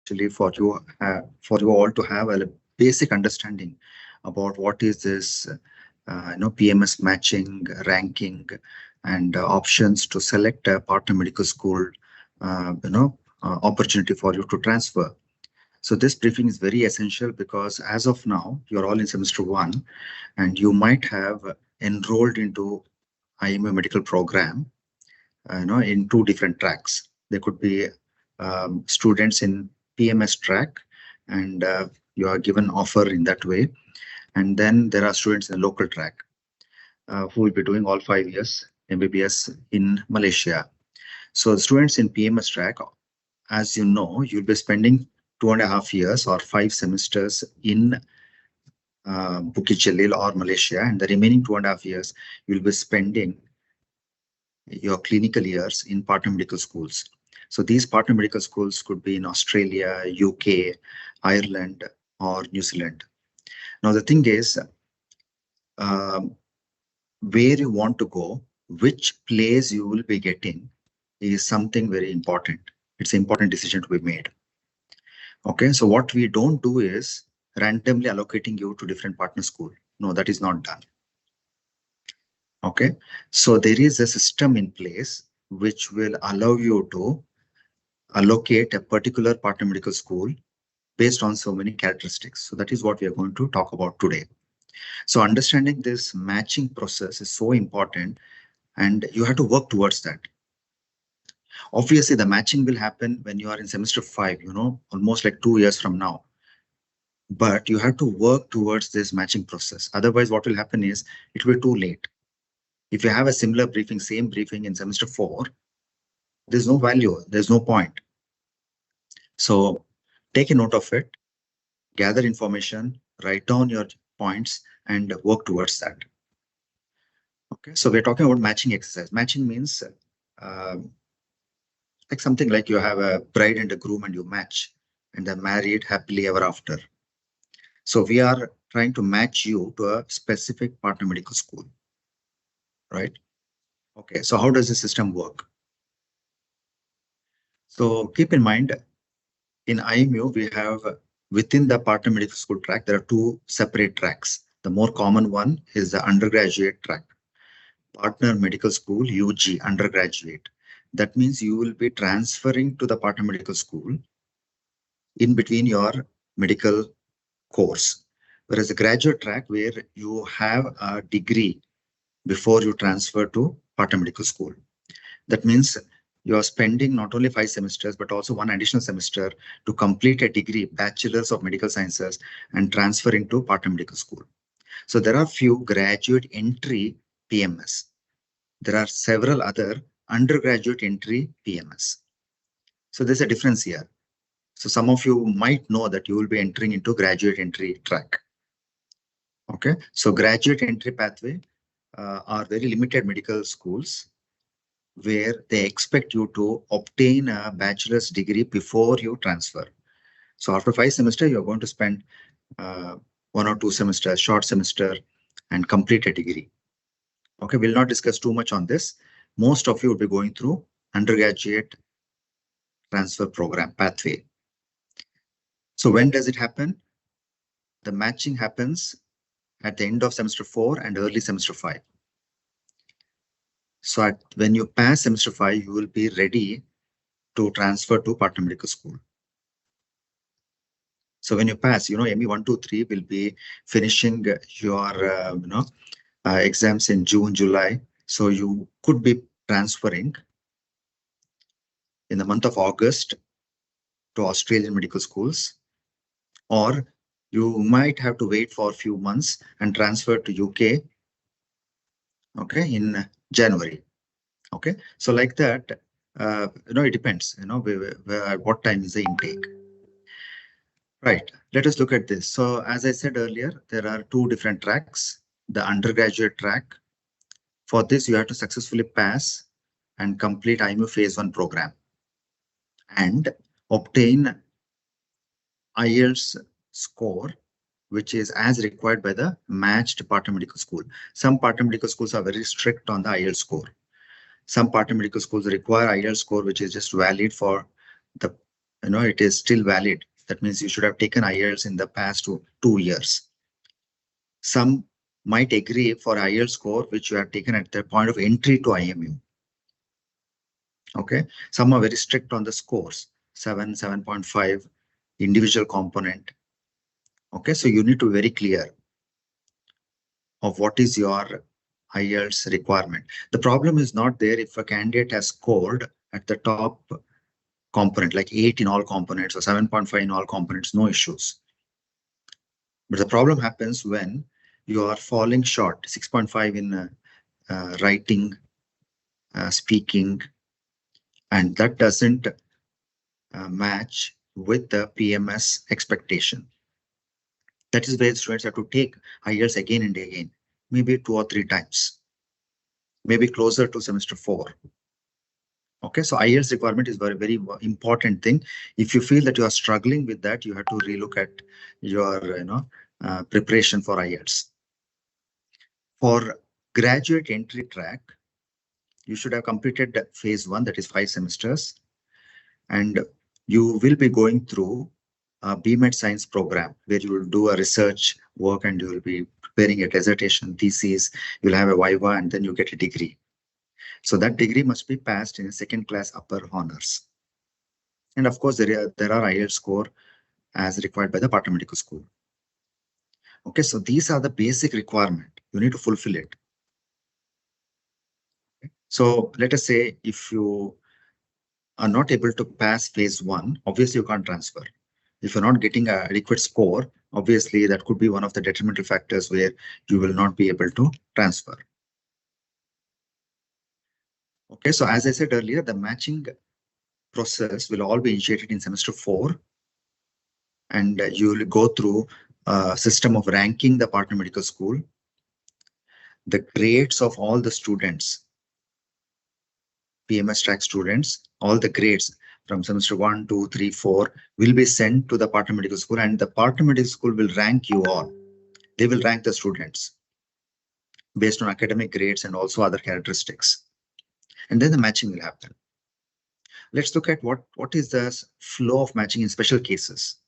actually for you all to have a basic understanding about what is this PMS matching, ranking, and options to select a partner medical school opportunity for you to transfer. So this briefing is very essential because as of now, you're all in semester one and you might have enrolled into IMA medical program, in two different tracks. There could be students in PMS track and you are given offer in that way. And then there are students in local track who will be doing all 5 years MBBS in Malaysia. So the students in PMS track, as you know, you'll be spending 2.5 years or 5 semesters in Bukit Jalil or Malaysia, and the remaining 2.5 years you'll be spending your clinical years in partner medical schools. So these partner medical schools could be in Australia, UK, Ireland, or New Zealand. Now the thing is, um, where you want to go, which place you will be getting is something very important. It's an important decision to be made. Okay, so what we don't do is randomly allocating you to different partner school. No, that is not done. Okay, so there is a system in place which will allow you to allocate a particular partner medical school based on so many characteristics. So that is what we are going to talk about today. So understanding this matching process is so important and you have to work towards that. Obviously, the matching will happen when you are in semester 5, almost like 2 years from now. But you have to work towards this matching process. Otherwise, what will happen is it will be too late. If you have a similar briefing, same briefing in semester 4, there's no value, there's no point. So take a note of it, gather information, write down your points, and work towards that. Okay, so we're talking about matching exercise. Matching means like something like you have a bride and a groom and you match and they're married happily ever after. So we are trying to match you to a specific partner medical school, right? Okay, so how does the system work? So keep in mind, in IMU, we have within the partner medical school track, there are two separate tracks. The more common one is the undergraduate track, partner medical school, UG, undergraduate. That means you will be transferring to the partner medical school in between your medical course. Whereas the graduate track, where you have a degree before you transfer to partner medical school. That means you are spending not only 5 semesters, but also one additional semester to complete a degree, Bachelor's of Medical Sciences, and transfer into partner medical school. So there are few graduate entry PMS. There are several other undergraduate entry PMS. So there's a difference here. So some of you might know that you will be entering into graduate entry track. Okay, so graduate entry pathway are very limited medical schools where they expect you to obtain a bachelor's degree before you transfer. So after 5 semesters, you're going to spend 1 or 2 semesters, short semester, and complete a degree. Okay, we'll not discuss too much on this. Most of you will be going through undergraduate transfer program pathway. So when does it happen? The matching happens at the end of semester 4 and early semester 5. So when you pass semester 5, you will be ready to transfer to partner medical school. So when you pass, ME 1, 2, 3 will be finishing your exams in June, July. So you could be transferring in the month of August to Australian medical schools, or you might have to wait for a few months and transfer to UK, okay, in January. Okay, so like that, it depends, what time is the intake. Right, let us look at this. So as I said earlier, there are two different tracks. The undergraduate track. For this, you have to successfully pass and complete IMU Phase 1 program and obtain IELTS score, which is as required by the matched partner medical school. Some partner medical schools are very strict on the IELTS score. Some partner medical schools require IELTS score, which is just valid for the it is still valid. That means you should have taken IELTS in the past 2 years. Some might agree for IELTS score which you have taken at the point of entry to IMU. Okay, some are very strict on the scores, 7, 7.5, individual component. Okay, so you need to be very clear of what is your IELTS requirement. The problem is not there if a candidate has scored at the top component, like 8 in all components or 7.5 in all components, no issues. But the problem happens when you are falling short, 6.5 in writing, speaking, and that doesn't match with the PMS expectation. That is where students have to take IELTS again and again, maybe 2 or 3 times, maybe closer to semester 4. Okay, so IELTS requirement is very, very important thing. If you feel that you are struggling with that, you have to relook at your preparation for IELTS. For graduate entry track, you should have completed phase 1, that is 5 semesters, and you will be going through a BMed science program where you will do a research work and you will be preparing a dissertation thesis, you'll have a viva, and then you get a degree. So that degree must be passed in a 2nd class upper honors. And of course, there are IELTS score as required by the Patna Medical School. Okay, so these are the basic requirement. You need to fulfill it. Okay. So let us say if you are not able to pass phase 1, obviously you can't transfer. If you're not getting an adequate score, obviously that could be one of the detrimental factors where you will not be able to transfer. Okay, so as I said earlier, the matching process will all be initiated in semester 4, and you will go through a system of ranking the partner medical school, the grades of all the students, PMS track students, all the grades from semester 1, 2, 3, 4 will be sent to the partner medical school, and the partner medical school will rank you all. They will rank the students based on academic grades and also other characteristics. And then the matching will happen. Let's look at what is the flow of matching in special cases.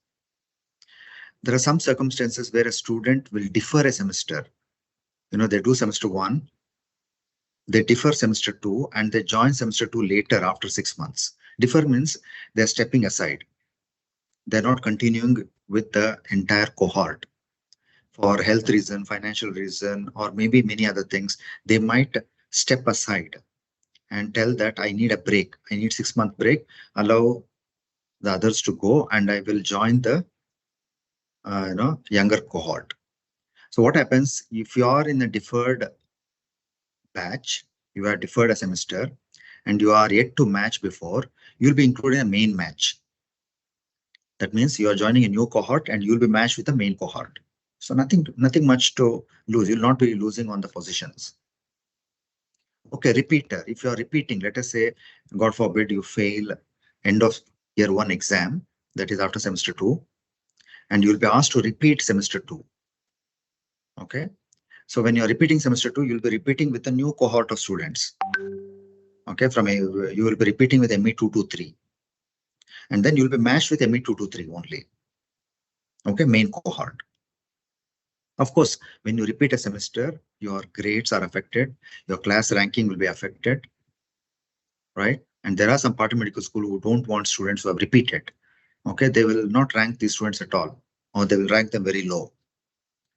There are some circumstances where a student will defer a semester. They do semester 1, they defer semester 2, and they join semester 2 later after 6 months. Defer means they're stepping aside. They're not continuing with the entire cohort. For health reason, financial reason, or maybe many other things, they might step aside and tell that I need a break. I need 6-month break. Allow the others to go, and I will join the younger cohort. So what happens if you are in a deferred batch, you are deferred a semester, and you are yet to match before, you'll be included in a main match. That means you are joining a new cohort and you'll be matched with the main cohort. So nothing much to lose. You'll not be losing on the positions. Okay, repeater. If you are repeating, let us say, God forbid, you fail end of year 1 exam, that is after semester 2, and you'll be asked to repeat semester 2. Okay, so when you're repeating semester 2, you'll be repeating with a new cohort of students. Okay, you will be repeating with ME 223, and then you'll be matched with ME 223 only. Okay, main cohort. Of course, when you repeat a semester, your grades are affected, your class ranking will be affected, right? And there are some partner medical school who don't want students who have repeated. Okay, they will not rank these students at all, or they will rank them very low.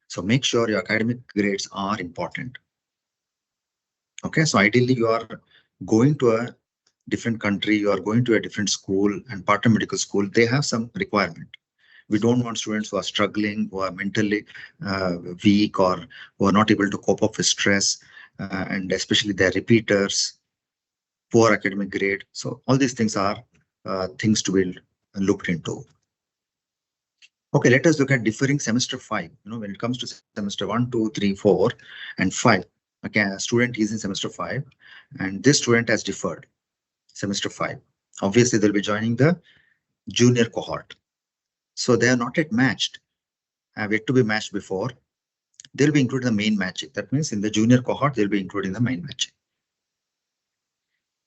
So make sure your academic grades are important. Okay, so ideally you are going to a different country, you are going to a different school, and partner medical school, they have some requirement. We don't want students who are struggling, who are mentally weak, or who are not able to cope up with stress, and especially their repeaters, poor academic grade. So all these things are things to be looked into. Okay, let us look at differing semester 5. When it comes to semester 1, 2, 3, 4, and 5. Okay, a student is in semester 5, and this student has deferred semester 5. Obviously, they'll be joining the junior cohort. So they are not yet matched, have yet to be matched before. They'll be included in the main matching. That means in the junior cohort, they'll be included in the main matching.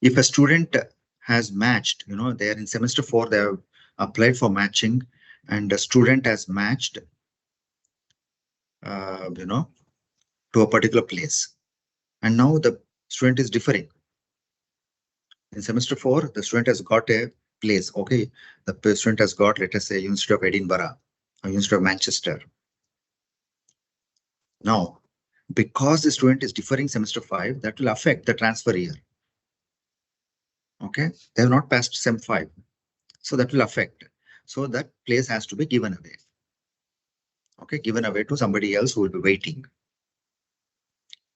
If a student has matched, they are in semester 4, they have applied for matching, and the student has matched, to a particular place. And now the student is differing. In semester 4, the student has got a place. Okay, the student has got, let us say, University of Edinburgh or University of Manchester. Now, because the student is differing semester 5, that will affect the transfer year. Okay, they have not passed sem 5, so that will affect. So that place has to be given away. Okay, given away to somebody else who will be waiting.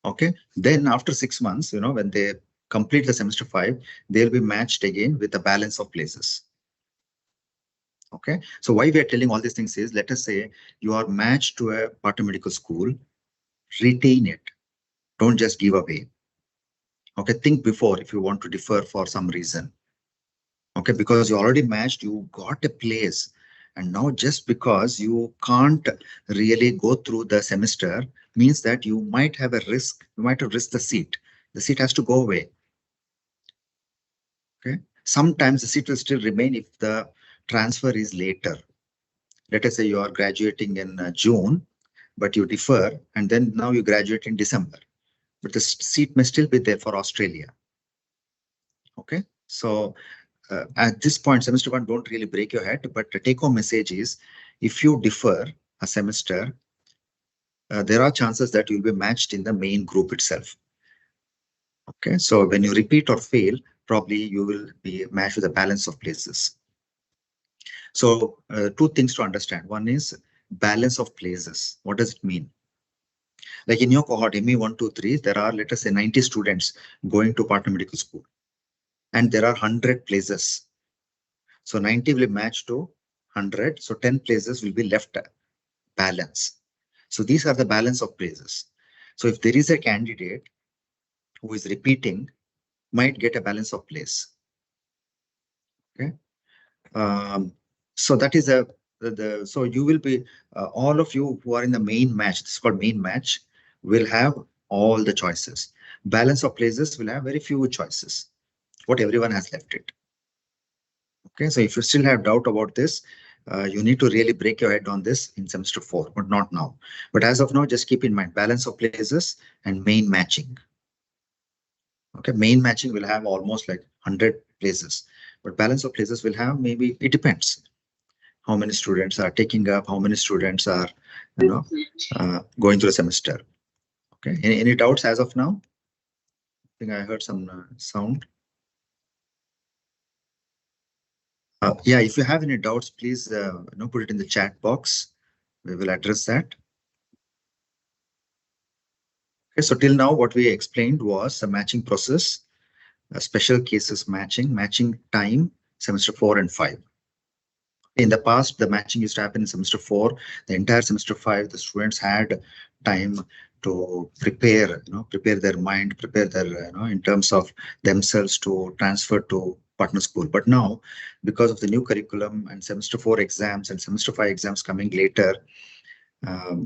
Okay, then after 6 months, when they complete the semester 5, they'll be matched again with the balance of places. Okay, so why we are telling all these things is, let us say you are matched to a part of medical school, retain it. Don't just give away. Okay, think before if you want to defer for some reason. Okay, because you already matched, you got a place. And now just because you can't really go through the semester means that you might have a risk, you might have risked the seat. The seat has to go away. Okay, sometimes the seat will still remain if the transfer is later. Let us say you are graduating in June, but you defer, and then now you graduate in December. But the seat may still be there for Australia. Okay, so at this point, semester 1, don't really break your head, but the take-home message is, if you defer a semester, there are chances that you'll be matched in the main group itself. Okay, so when you repeat or fail, probably you will be matched with a balance of places. So 2 things to understand. One is balance of places. What does it mean? Like in your cohort, ME 1, 2, 3, there are, let us say, 90 students going to partner medical school, and there are 100 places. So 90 will match to 100. So 10 places will be left balance. So these are the balance of places. So if there is a candidate who is repeating, might get a balance of place. Okay. So that is so you will be, all of you who are in the main match, this is called main match, will have all the choices. Balance of places will have very few choices, what everyone has left it. Okay, so if you still have doubt about this, you need to really break your head on this in semester 4, but not now. But as of now, just keep in mind balance of places and main matching. Okay, main matching will have almost like 100 places, but balance of places will have, maybe, it depends how many students are taking up, how many students are going through a semester. Okay, any doubts as of now? I think I heard some sound. Yeah, if you have any doubts, please put it in the chat box. We will address that. Okay, so till now what we explained was the matching process, special cases matching time, semester 4 and 5. In the past, the matching used to happen in semester 4. The entire semester 5, the students had time to prepare, prepare their mind, prepare their, in terms of themselves to transfer to partner school. But now, because of the new curriculum and semester 4 exams and semester 5 exams coming later,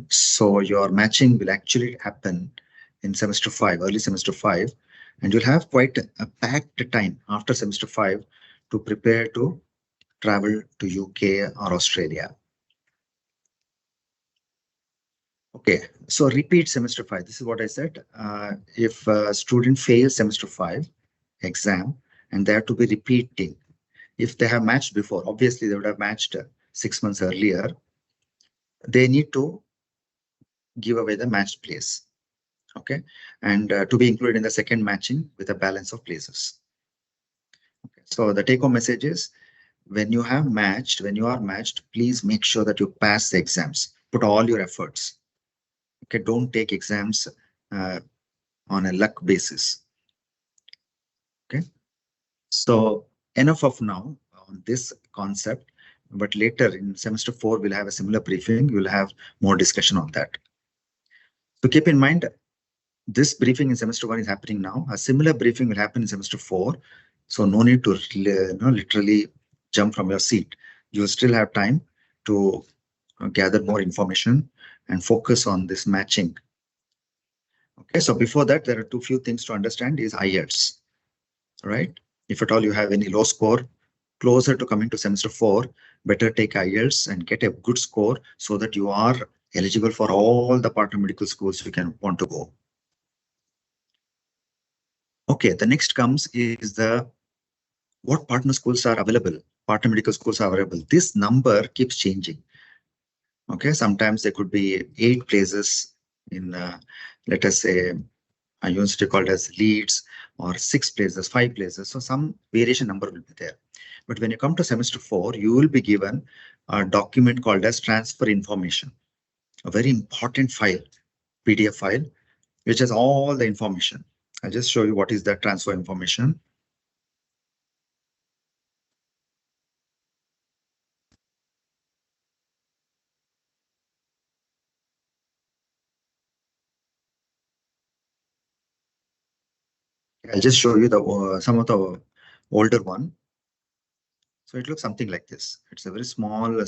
so your matching will actually happen in semester 5, early semester 5, and you'll have quite a packed time after semester 5 to prepare to travel to UK or Australia. Okay, so repeat semester 5. This is what I said. If a student fails semester 5 exam and they have to be repeating, if they have matched before, obviously they would have matched 6 months earlier, they need to give away the matched place. Okay, and to be included in the second matching with a balance of places. Okay. So the take-home message is, when you are matched, please make sure that you pass the exams. Put all your efforts. Okay, don't take exams on a luck basis. Okay, so enough of now on this concept, but later in semester 4, we'll have a similar briefing. We'll have more discussion on that. So keep in mind, this briefing in semester 1 is happening now. A similar briefing will happen in semester 4. So no need to literally jump from your seat. You'll still have time to gather more information and focus on this matching. Okay, so before that, there are few things to understand is IELTS, right? If at all you have any low score, closer to coming to semester 4, better take IELTS and get a good score so that you are eligible for all the partner medical schools you can want to go. Okay, the next comes is the what partner schools are available. Partner medical schools are available. This number keeps changing. Okay, sometimes there could be 8 places in, let us say, a university called as Leeds, or 6 places, 5 places. So some variation number will be there. But when you come to semester 4, you will be given a document called as transfer information, a very important file, PDF file, which has all the information. I'll just show you what is that transfer information. I'll just show you the some of the older one. So it looks something like this. It's a very small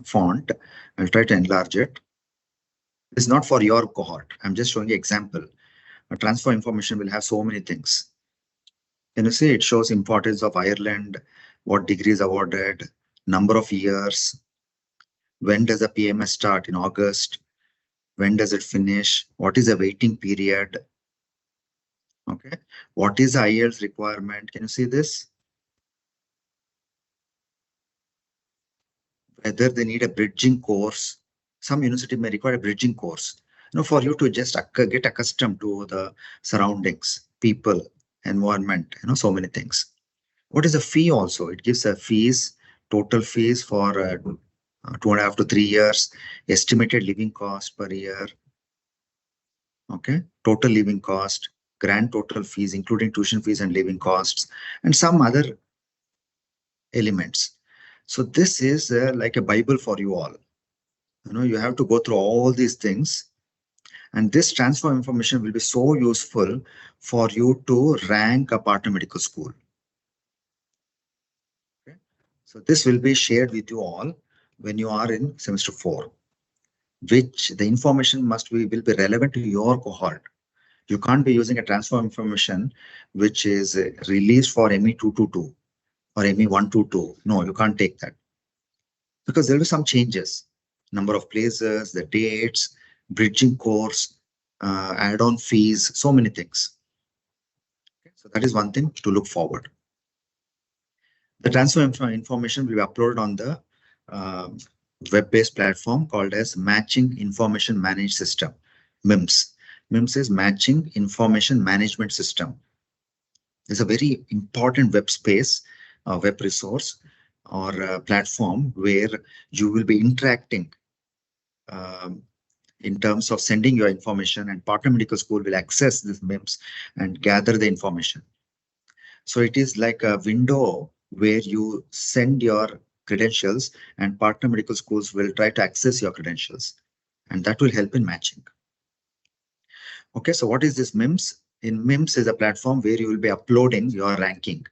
font. I'll try to enlarge it. It's not for your cohort. I'm just showing you example. A transfer information will have so many things. Can you see it shows importance of Ireland, what degrees awarded, number of years, when does the PMS start in August, when does it finish, what is the waiting period, okay, what is the IELTS requirement? Can you see this? Whether they need a bridging course. Some university may require a bridging course, for you to just get accustomed to the surroundings, people, environment, so many things. What is the fee also? It gives a fees, total fees for 2.5 to 3 years, estimated living cost per year. Okay, total living cost, grand total fees, including tuition fees and living costs, and some other elements. So this is like a Bible for you all. You have to go through all these things, and this transfer information will be so useful for you to rank a partner medical school. Okay, so this will be shared with you all when you are in semester 4, which the information will be relevant to your cohort. You can't be using a transfer information which is released for ME 222 or ME 122. No, you can't take that, because there will be some changes. Number of places, the dates, bridging course, add-on fees, so many things. Okay, so that is one thing to look forward. The transfer information will be uploaded on the web-based platform called as Matching Information Managed System, MIMS. MIMS is Matching Information Management System. It's a very important web space, web resource, or platform where you will be interacting in terms of sending your information, and partner medical school will access this MIMS and gather the information. So it is like a window where you send your credentials, and partner medical schools will try to access your credentials, and that will help in matching. Okay, so what is this MIMS? In MIMS is a platform where you will be uploading your ranking.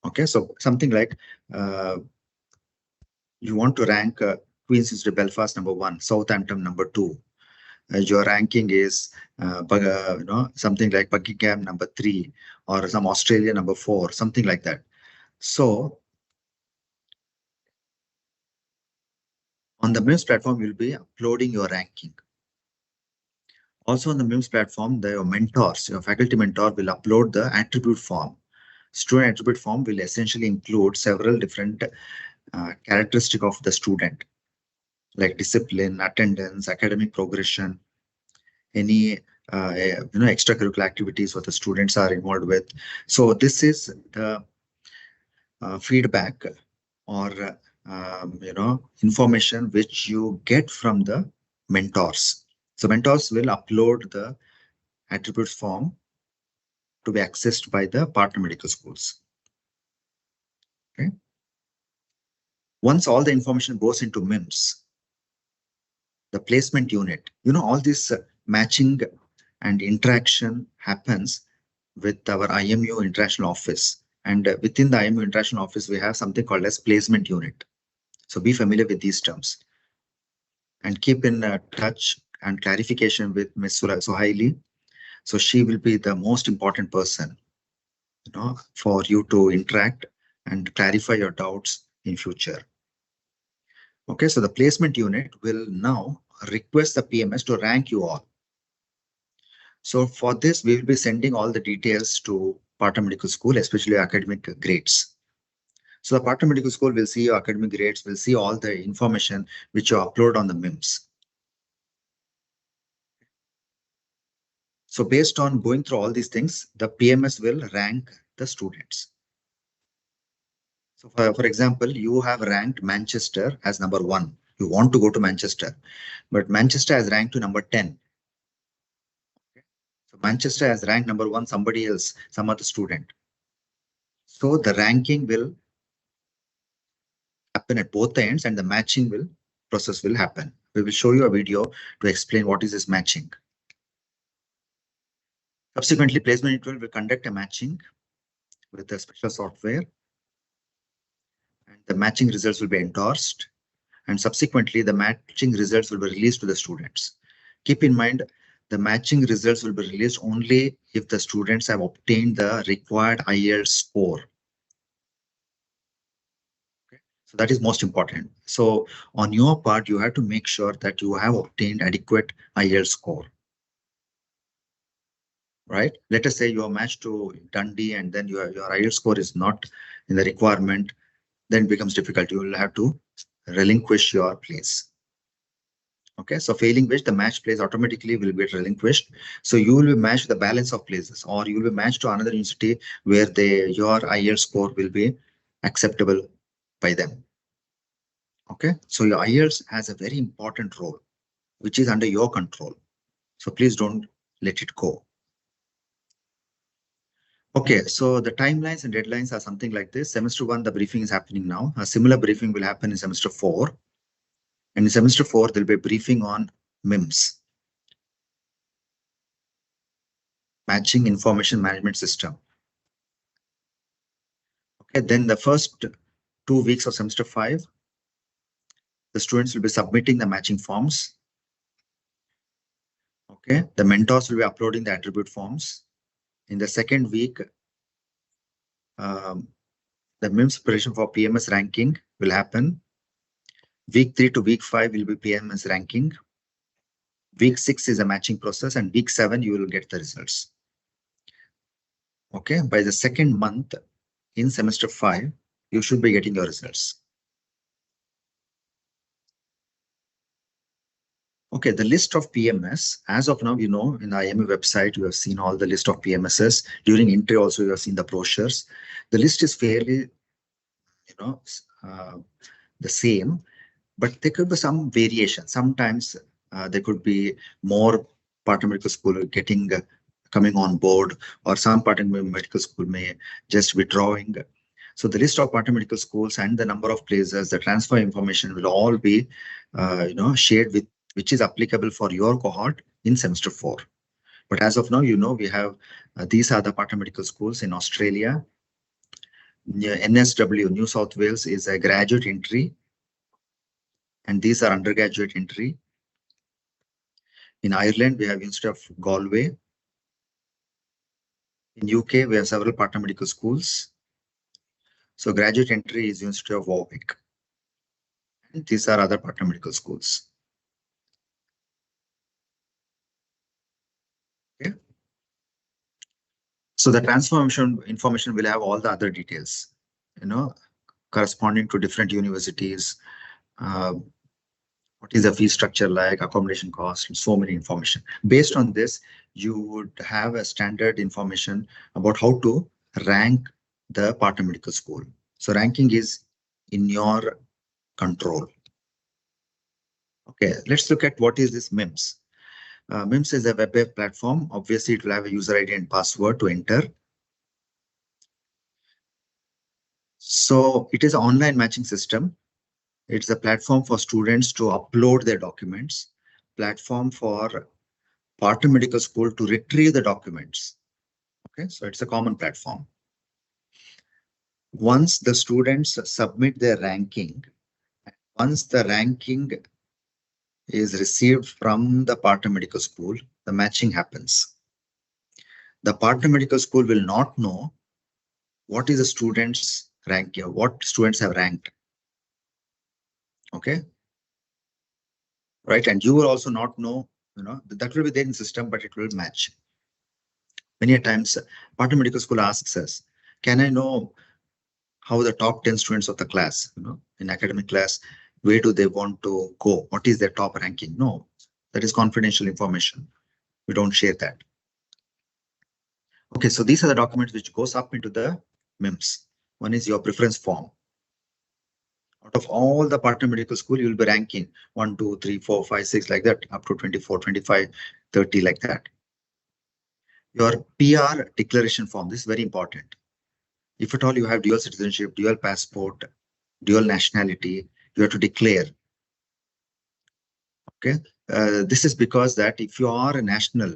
Okay, so something like you want to rank Queen's Institute Belfast number 1, Southampton number 2. Your ranking is something like Buckingham number 3, or some Australia number 4, something like that. So on the MIMS platform, you'll be uploading your ranking. Also on the MIMS platform, your mentors, your faculty mentor will upload the attribute form. Student attribute form will essentially include several different characteristics of the student, like discipline, attendance, academic progression, any extracurricular activities what the students are involved with. So this is the feedback or information which you get from the mentors. So mentors will upload the attributes form to be accessed by the partner medical schools. Okay. Once all the information goes into MIMS, the placement unit, all this matching and interaction happens with our IMU International Office. And within the IMU International Office, we have something called as placement unit. So be familiar with these terms and keep in touch and clarification with Ms. Suhaili. So she will be the most important person, for you to interact and clarify your doubts in future. Okay, so the placement unit will now request the PMS to rank you all. So for this, we will be sending all the details to Partner Medical School, especially academic grades. So the Partner Medical School will see your academic grades, will see all the information which you upload on the MIMS. So based on going through all these things, the PMS will rank the students. So for example, you have ranked Manchester as number 1. You want to go to Manchester, but Manchester has ranked to number 10. Okay. So Manchester has ranked number 1, somebody else, some other student. So the ranking will happen at both the ends and the matching process will happen. We will show you a video to explain what is this matching. Subsequently, placement unit will conduct a matching with a special software, and the matching results will be endorsed, and subsequently the matching results will be released to the students. Keep in mind, the matching results will be released only if the students have obtained the required IELTS score. Okay. So that is most important. So on your part, you have to make sure that you have obtained adequate IELTS score. Right? Let us say you are matched to Dundee and then your IELTS score is not in the requirement, then it becomes difficult. You will have to relinquish your place. Okay, so failing which the match place automatically will get relinquished. So you will be matched the balance of places, or you will be matched to another university where your IELTS score will be acceptable by them. Okay, so your IELTS has a very important role, which is under your control. So please don't let it go. Okay, so the timelines and deadlines are something like this. Semester 1, the briefing is happening now. A similar briefing will happen in semester 4. And in semester 4, there'll be a briefing on MIMS, Matching Information Management System. Okay, then the first 2 weeks of semester 5, the students will be submitting the matching forms. Okay, the mentors will be uploading the attribute forms. In the second week, the MIMS preparation for PMS ranking will happen. Week 3 to week 5 will be PMS ranking. Week 6 is a matching process, and week 7 you will get the results. Okay, by the second month in semester 5, you should be getting your results. Okay, the list of PMS, as of now, you know, in the IME website, you have seen all the list of PMSs. During entry also, you have seen the brochures. The list is fairly, the same, but there could be some variation. Sometimes there could be more Partner Medical School coming on board, or some Partner Medical School may just withdrawing. So the list of Partner Medical Schools and the number of places, the transfer information will all be, shared with which is applicable for your cohort in semester 4. But as of now, we have these are the Partner Medical Schools in Australia. NSW, New South Wales, is a graduate entry, and these are undergraduate entry. In Ireland, we have University of Galway. In UK, we have several Partner Medical Schools. So graduate entry is University of Warwick. And these are other Partner Medical Schools. Okay. So the transformation information will have all the other details, corresponding to different universities. What is the fee structure like, accommodation cost, and so many information. Based on this, you would have a standard information about how to rank the Partner Medical School. So ranking is in your control. Okay, let's look at what is this MIMS. MIMS is a web-based platform. Obviously, it will have a user ID and password to enter. So it is an online matching system. It's a platform for students to upload their documents, platform for Partner Medical School to retrieve the documents. Okay, so it's a common platform. Once the students submit their ranking, once the ranking is received from the Partner Medical School, the matching happens. The Partner Medical School will not know what is the student's rank, what students have ranked. Okay, right? And you will also not know, that will be there in system, but it will match. Many a times, Partner Medical School asks us, can I know how the top 10 students of the class, in academic class, where do they want to go? What is their top ranking? No, that is confidential information. We don't share that. Okay, so these are the documents which goes up into the MIMS. One is your preference form. Out of all the Partner Medical School, you will be ranking 1, 2, 3, 4, 5, 6, like that, up to 24, 25, 30, like that. Your PR declaration form, this is very important. If at all you have dual citizenship, dual passport, dual nationality, you have to declare. Okay, this is because that if you are a national,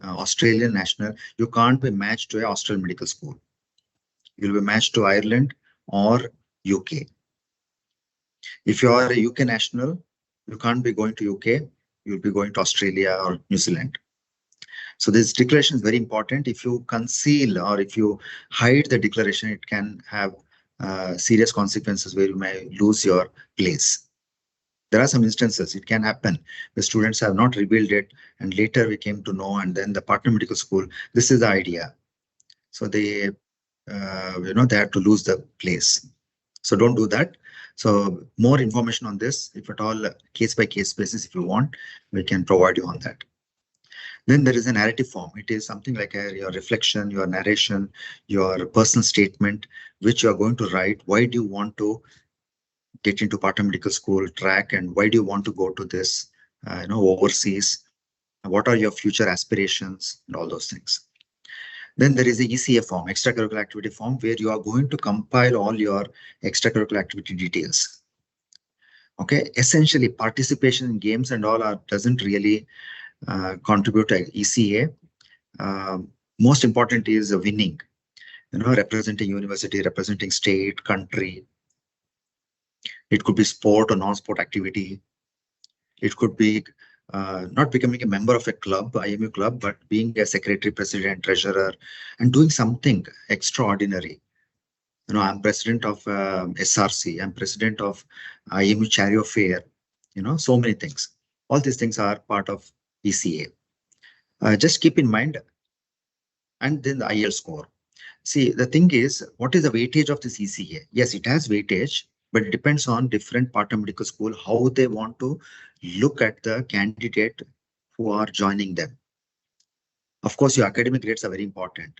Australian national, you can't be matched to an Australian medical school. You'll be matched to Ireland or UK. If you are a UK national, you can't be going to UK, you'll be going to Australia or New Zealand. So this declaration is very important. If you conceal or if you hide the declaration, it can have serious consequences where you may lose your place. There are some instances, it can happen. The students have not revealed it, and later we came to know, and then the Partner Medical School, this is the idea. So they, they have to lose the place. So don't do that. So more information on this, if at all, case by case basis, if you want, we can provide you on that. Then there is a narrative form. It is something like your reflection, your narration, your personal statement, which you are going to write. Why do you want to get into Partner Medical School track, and why do you want to go to this, overseas? What are your future aspirations and all those things? Then there is the ECA form, extracurricular activity form, where you are going to compile all your extracurricular activity details. Okay, essentially participation in games and all doesn't really contribute to ECA. Most important is winning, representing university, representing state, country. It could be sport or non-sport activity. It could be not becoming a member of a club, IMU club, but being a secretary, president, treasurer, and doing something extraordinary. I'm president of SRC, I'm president of IMU Chariot Fair, so many things. All these things are part of ECA. Just keep in mind, and then the IELTS score. See, the thing is, what is the weightage of this ECA? Yes, it has weightage, but it depends on different Partner Medical School, how they want to look at the candidate who are joining them. Of course, your academic grades are very important.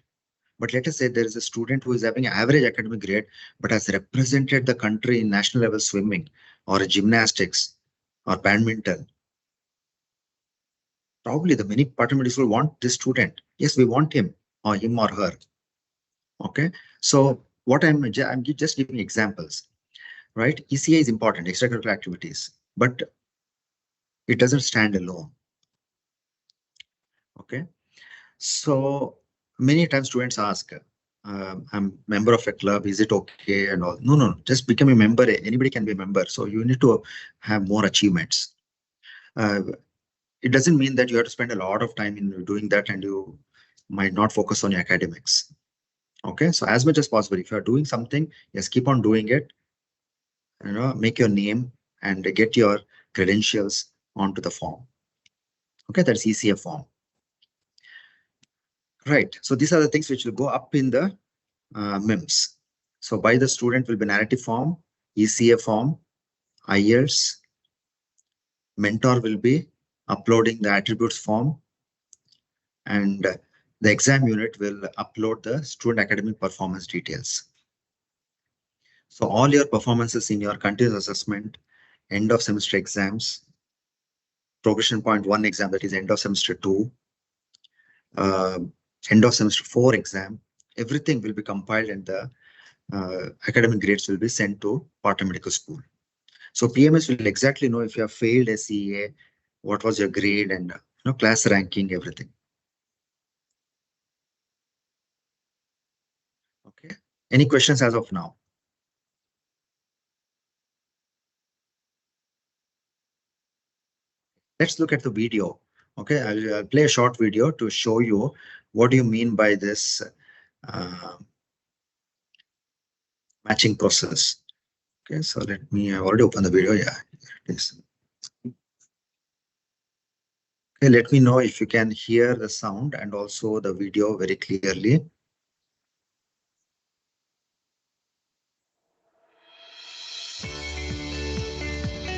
But let us say there is a student who is having an average academic grade, but has represented the country in national level swimming or gymnastics or badminton. Probably the many Partner Medical School want this student. Yes, we want him or her. Okay. So what I'm just giving examples, right? ECA is important, extracurricular activities, but it doesn't stand alone. Okay. So many times students ask, I'm a member of a club, is it okay and all? No, just become a member. Anybody can be a member. So you need to have more achievements. It doesn't mean that you have to spend a lot of time in doing that and you might not focus on your academics. Okay, so as much as possible, if you are doing something, yes, keep on doing it. Make your name and get your credentials onto the form. Okay, that's ECA form. Right. So these are the things which will go up in the MIMS. So by the student will be narrative form, ECA form, IELTS. Mentor will be uploading the attributes form, and the exam unit will upload the student academic performance details. So all your performances in your continuous assessment, end of semester exams, progression point 1 exam, that is end of semester 2, end of semester 4 exam, everything will be compiled and the academic grades will be sent to Partner Medical School. So PMS will exactly know if you have failed SEA, what was your grade, and class ranking, everything. Okay. Any questions as of now? Let's look at the video. Okay, I'll play a short video to show you what do you mean by this matching process. Okay, so I've already opened the video. Yeah, here it is. Okay, let me know if you can hear the sound and also the video very clearly.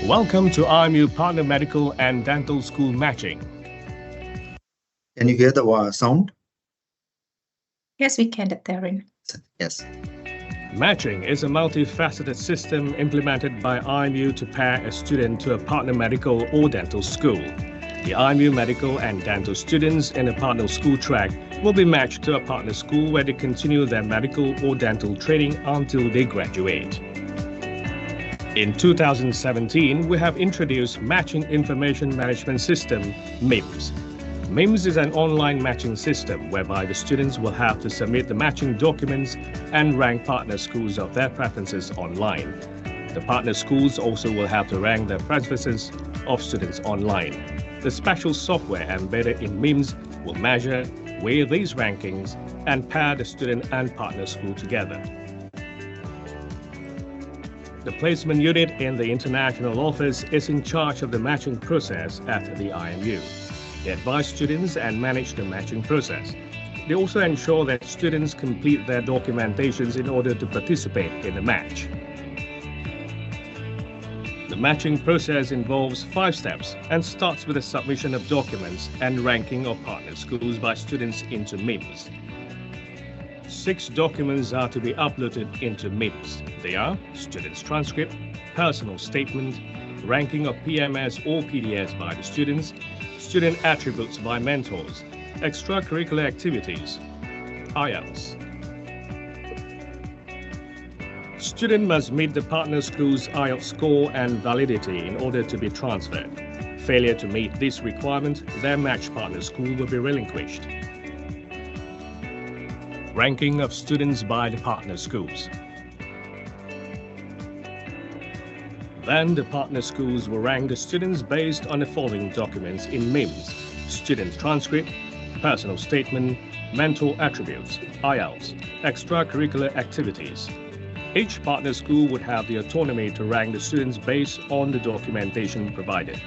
Welcome to IMU Partner Medical and Dental School Matching. Can you hear the sound? Yes, we can, Dr. Aaron. Yes. Matching is a multifaceted system implemented by IMU to pair a student to a partner medical or dental school. The IMU medical and dental students in a partner school track will be matched to a partner school where they continue their medical or dental training until they graduate. In 2017, we have introduced Matching Information Management System, MIMS. MIMS is an online matching system whereby the students will have to submit the matching documents and rank partner schools of their preferences online. The partner schools also will have to rank their preferences of students online. The special software embedded in MIMS will measure, weigh these rankings, and pair the student and partner school together. The placement unit in the international office is in charge of the matching process at the IMU. They advise students and manage the matching process. They also ensure that students complete their documentations in order to participate in the match. The matching process involves 5 steps and starts with the submission of documents and ranking of partner schools by students into MIMS. 6 documents are to be uploaded into MIMS. They are student's transcript, personal statement, ranking of PMS or PDS by the students, student attributes by mentors, extracurricular activities, IELTS. Student must meet the partner school's IELTS score and validity in order to be transferred. Failure to meet this requirement, their match partner school will be relinquished. Ranking of students by the partner schools. Then the partner schools will rank the students based on the following documents in MIMS: student transcript, personal statement, mental attributes, IELTS, extracurricular activities. Each partner school would have the autonomy to rank the students based on the documentation provided.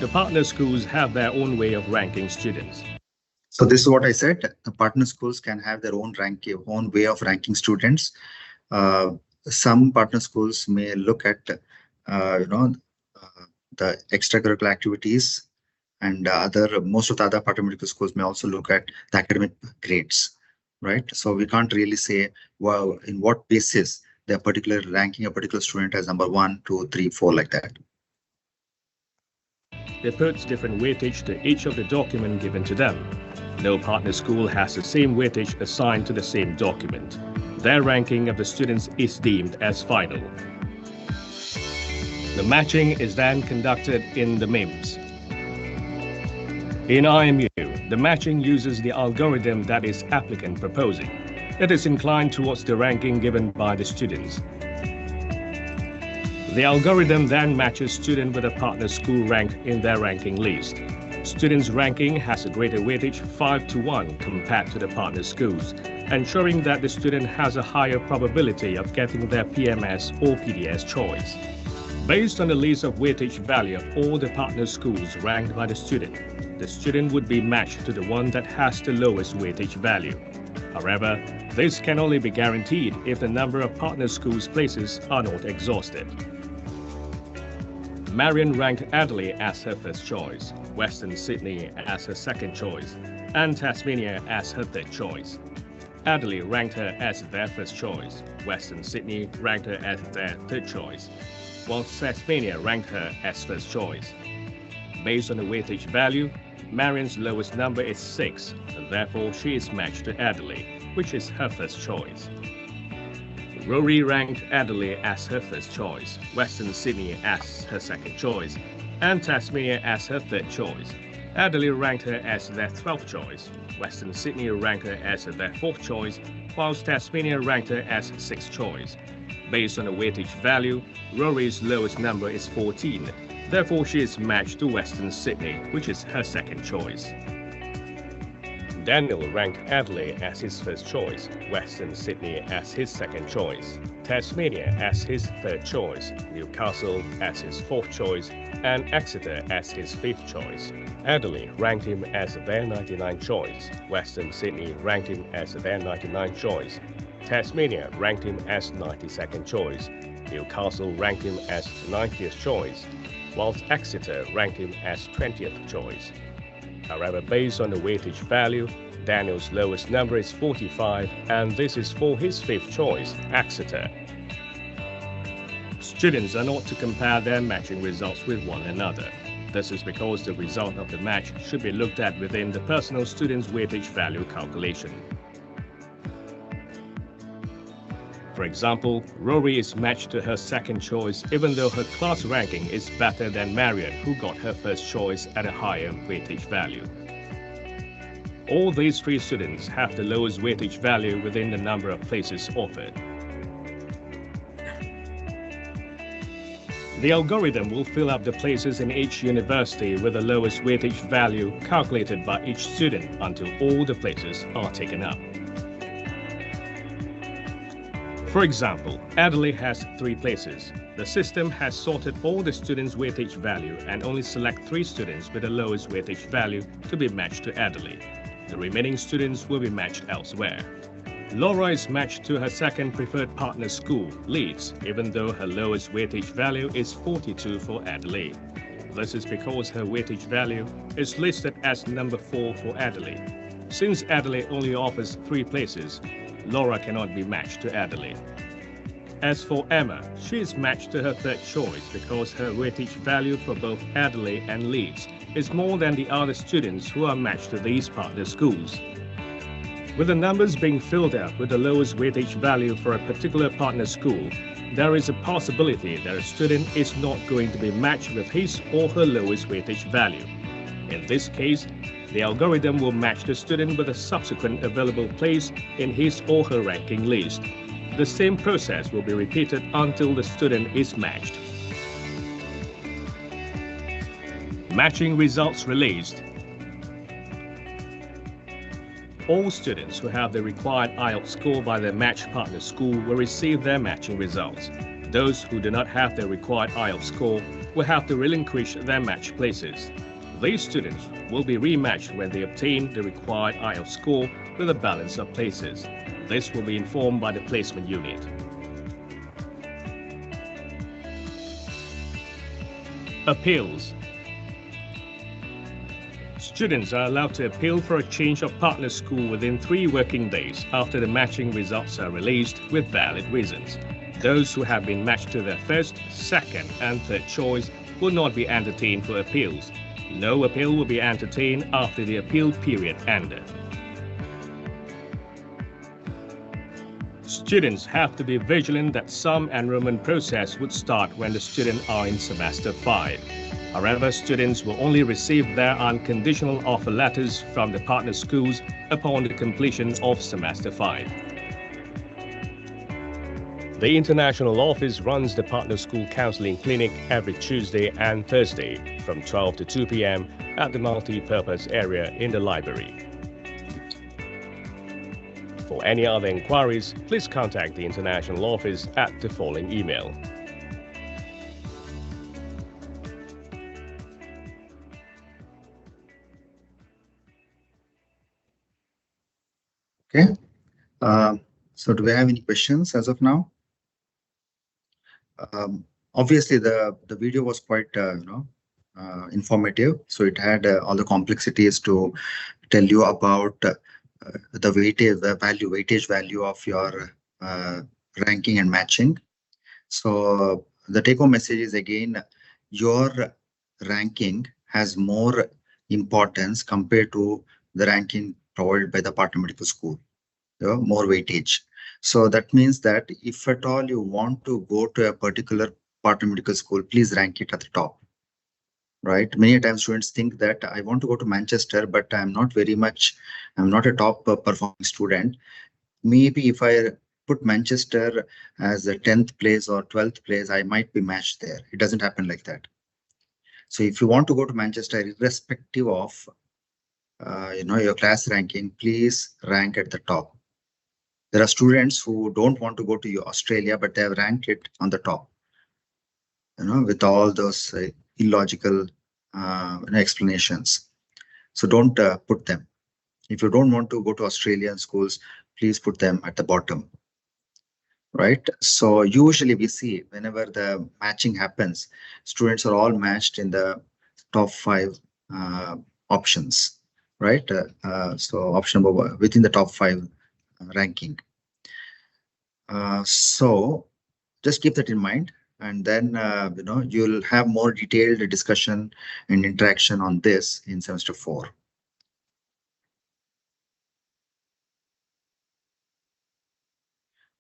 The partner schools have their own way of ranking students. So this is what I said. The partner schools can have their own way of ranking students. Some partner schools may look at, the extracurricular activities, and most of the other partner medical schools may also look at the academic grades, right? So we can't really say, well, in what basis they're particularly ranking a particular student as number 1, 2, 3, 4, like that. They put different weightage to each of the document given to them. No partner school has the same weightage assigned to the same document. Their ranking of the students is deemed as final. The matching is then conducted in the MIMS. In IMU, the matching uses the algorithm that is applicant proposing. It is inclined towards the ranking given by the students. The algorithm then matches student with a partner school rank in their ranking list. Students' ranking has a greater weightage 5-to-1 compared to the partner schools, ensuring that the student has a higher probability of getting their PMS or PDS choice. Based on the list of weightage value of all the partner schools ranked by the student would be matched to the one that has the lowest weightage value. However, this can only be guaranteed if the number of partner schools places are not exhausted. Marion ranked Adelaide as her first choice, Western Sydney as her second choice, and Tasmania as her third choice. Adelaide ranked her as their first choice, Western Sydney ranked her as their third choice, while Tasmania ranked her as first choice. Based on the weightage value, Marion's lowest number is 6, and therefore she is matched to Adelaide, which is her first choice. Rory ranked Adelaide as her first choice, Western Sydney as her second choice, and Tasmania as her third choice. Adelaide ranked her as their 12th choice, Western Sydney ranked her as their 4th choice, whilst Tasmania ranked her as 6th choice. Based on the weightage value, Rory's lowest number is 14, therefore she is matched to Western Sydney, which is her second choice. Daniel ranked Adelaide as his first choice, Western Sydney as his second choice, Tasmania as his third choice, Newcastle as his fourth choice, and Exeter as his fifth choice. Adelaide ranked him as their 99th choice, Western Sydney ranked him as their 99th choice, Tasmania ranked him as 92nd choice, Newcastle ranked him as 90th choice, whilst Exeter ranked him as 20th choice. However, based on the weightage value, Daniel's lowest number is 45, and this is for his fifth choice, Exeter. Students are not to compare their matching results with one another. This is because the result of the match should be looked at within the personal student's weightage value calculation. For example, Rory is matched to her second choice even though her class ranking is better than Marion, who got her first choice at a higher weightage value. All these three students have the lowest weightage value within the number of places offered. The algorithm will fill up the places in each university with the lowest weightage value calculated by each student until all the places are taken up. For example, Adelaide has 3 places. The system has sorted all the students' weightage value and only select 3 students with the lowest weightage value to be matched to Adelaide. The remaining students will be matched elsewhere. Laura is matched to her second preferred partner school, Leeds, even though her lowest weightage value is 42 for Adelaide. This is because her weightage value is listed as number 4 for Adelaide. Since Adelaide only offers 3 places, Laura cannot be matched to Adelaide. As for Emma, she is matched to her third choice because her weightage value for both Adelaide and Leeds is more than the other students who are matched to these partner schools. With the numbers being filled out with the lowest weightage value for a particular partner school, there is a possibility that a student is not going to be matched with his or her lowest weightage value. In this case, the algorithm will match the student with a subsequent available place in his or her ranking list. The same process will be repeated until the student is matched. Matching results released. All students who have the required IELTS score by their matched partner school will receive their matching results. Those who do not have the required IELTS score will have to relinquish their matched places. These students will be rematched when they obtain the required IELTS score with a balance of places. This will be informed by the placement unit. Appeals. Students are allowed to appeal for a change of partner school within 3 working days after the matching results are released with valid reasons. Those who have been matched to their first, second, and third choice will not be entertained for appeals. No appeal will be entertained after the appeal period ended. Students have to be vigilant that some enrollment process would start when the students are in semester 5. However, students will only receive their unconditional offer letters from the partner schools upon the completion of semester 5. The International Office runs the Partner School Counseling Clinic every Tuesday and Thursday from 12 to 2 p.m. at the multi-purpose area in the library. For any other inquiries, please contact the International Office at the following email. Okay. So do we have any questions as of now? Obviously, the video was quite informative. So it had all the complexities to tell you about the weightage value of your ranking and matching. So the take-home message is, again, your ranking has more importance compared to the ranking provided by the partner medical school. More weightage. So that means that if at all you want to go to a particular partner medical school, please rank it at the top. Right? Many times students think that I want to go to Manchester, but I'm not a top performing student. Maybe if I put Manchester as a 10th place or 12th place, I might be matched there. It doesn't happen like that. So if you want to go to Manchester, irrespective of your class ranking, please rank at the top. There are students who don't want to go to Australia, but they have ranked it on the top, with all those illogical explanations. So don't put them. If you don't want to go to Australian schools, please put them at the bottom. Right. So usually we see whenever the matching happens, students are all matched in the top 5 options, right? So option number 1 within the top 5 ranking. So just keep that in mind, and then you'll have more detailed discussion and interaction on this in semester 4.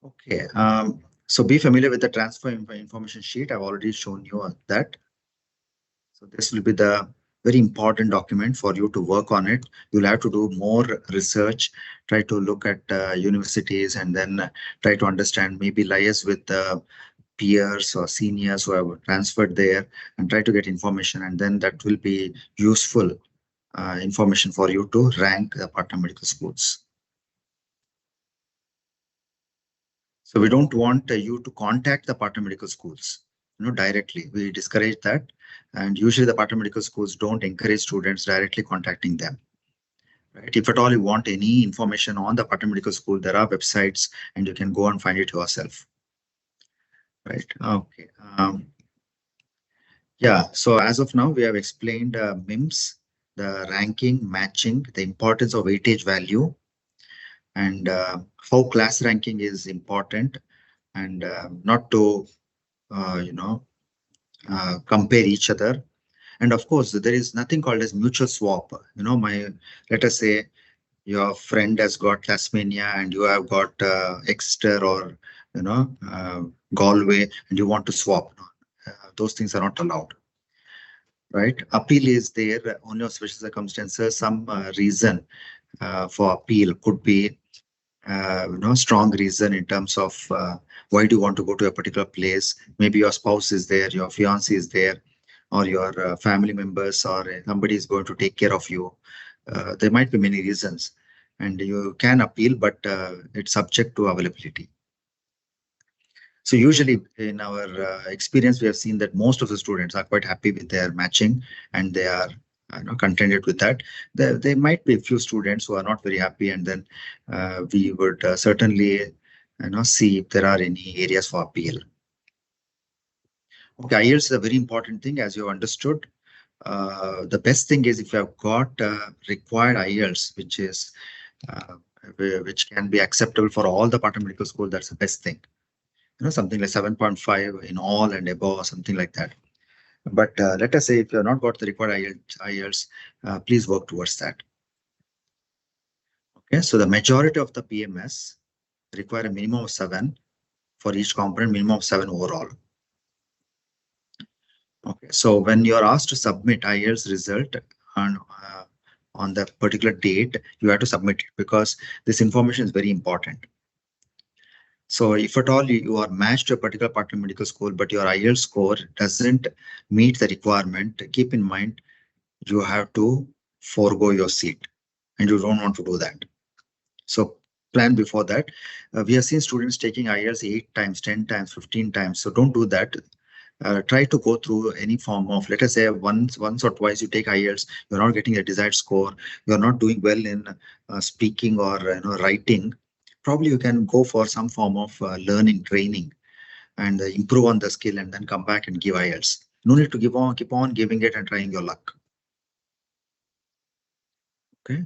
Okay, so be familiar with the transfer information sheet. I've already shown you that. So this will be the very important document for you to work on it. You'll have to do more research, try to look at universities, and then try to understand, maybe liaise with peers or seniors who have transferred there, and try to get information. And then that will be useful information for you to rank the partner medical schools. So we don't want you to contact the partner medical schools, directly. We discourage that. And usually the partner medical schools don't encourage students directly contacting them. Right? If at all you want any information on the partner medical school, there are websites and you can go and find it yourself. Right. Okay. Yeah. So as of now, we have explained MIMS, the ranking, matching, the importance of weightage value, and how class ranking is important, and not to compare each other. And of course, there is nothing called as mutual swap. Let us say your friend has got Tasmania and you have got Exeter or Galway, and you want to swap. Those things are not allowed. Right? Appeal is there only of special circumstances. Some reason for appeal could be strong reason in terms of why do you want to go to a particular place. Maybe your spouse is there, your fiance is there, or your family members, or somebody is going to take care of you. There might be many reasons, and you can appeal, but it's subject to availability. So usually in our experience, we have seen that most of the students are quite happy with their matching, and they are contented with that. There might be a few students who are not very happy, and then we would certainly see if there are any areas for appeal. Okay, IELTS is a very important thing, as you understood. The best thing is if you have got required IELTS, which can be acceptable for all the partner medical school. That's the best thing. Something like 7.5 in all and above, or something like that. But let us say if you have not got the required IELTS, please work towards that. Okay, so the majority of the PMS require a minimum of 7 for each component, minimum of 7 overall. Okay, so when you are asked to submit IELTS result on the particular date, you have to submit it, because this information is very important. So if at all you are matched to a particular partner medical school, but your IELTS score doesn't meet the requirement, keep in mind you have to forego your seat, and you don't want to do that. So plan before that. We have seen students taking IELTS 8 times, 10 times, 15 times. So don't do that. Try to go through any form of, let us say once or twice you take IELTS, you're not getting a desired score, you're not doing well in speaking or writing. Probably you can go for some form of learning, training, and improve on the skill, and then come back and give IELTS. No need to keep on giving it and trying your luck. Okay.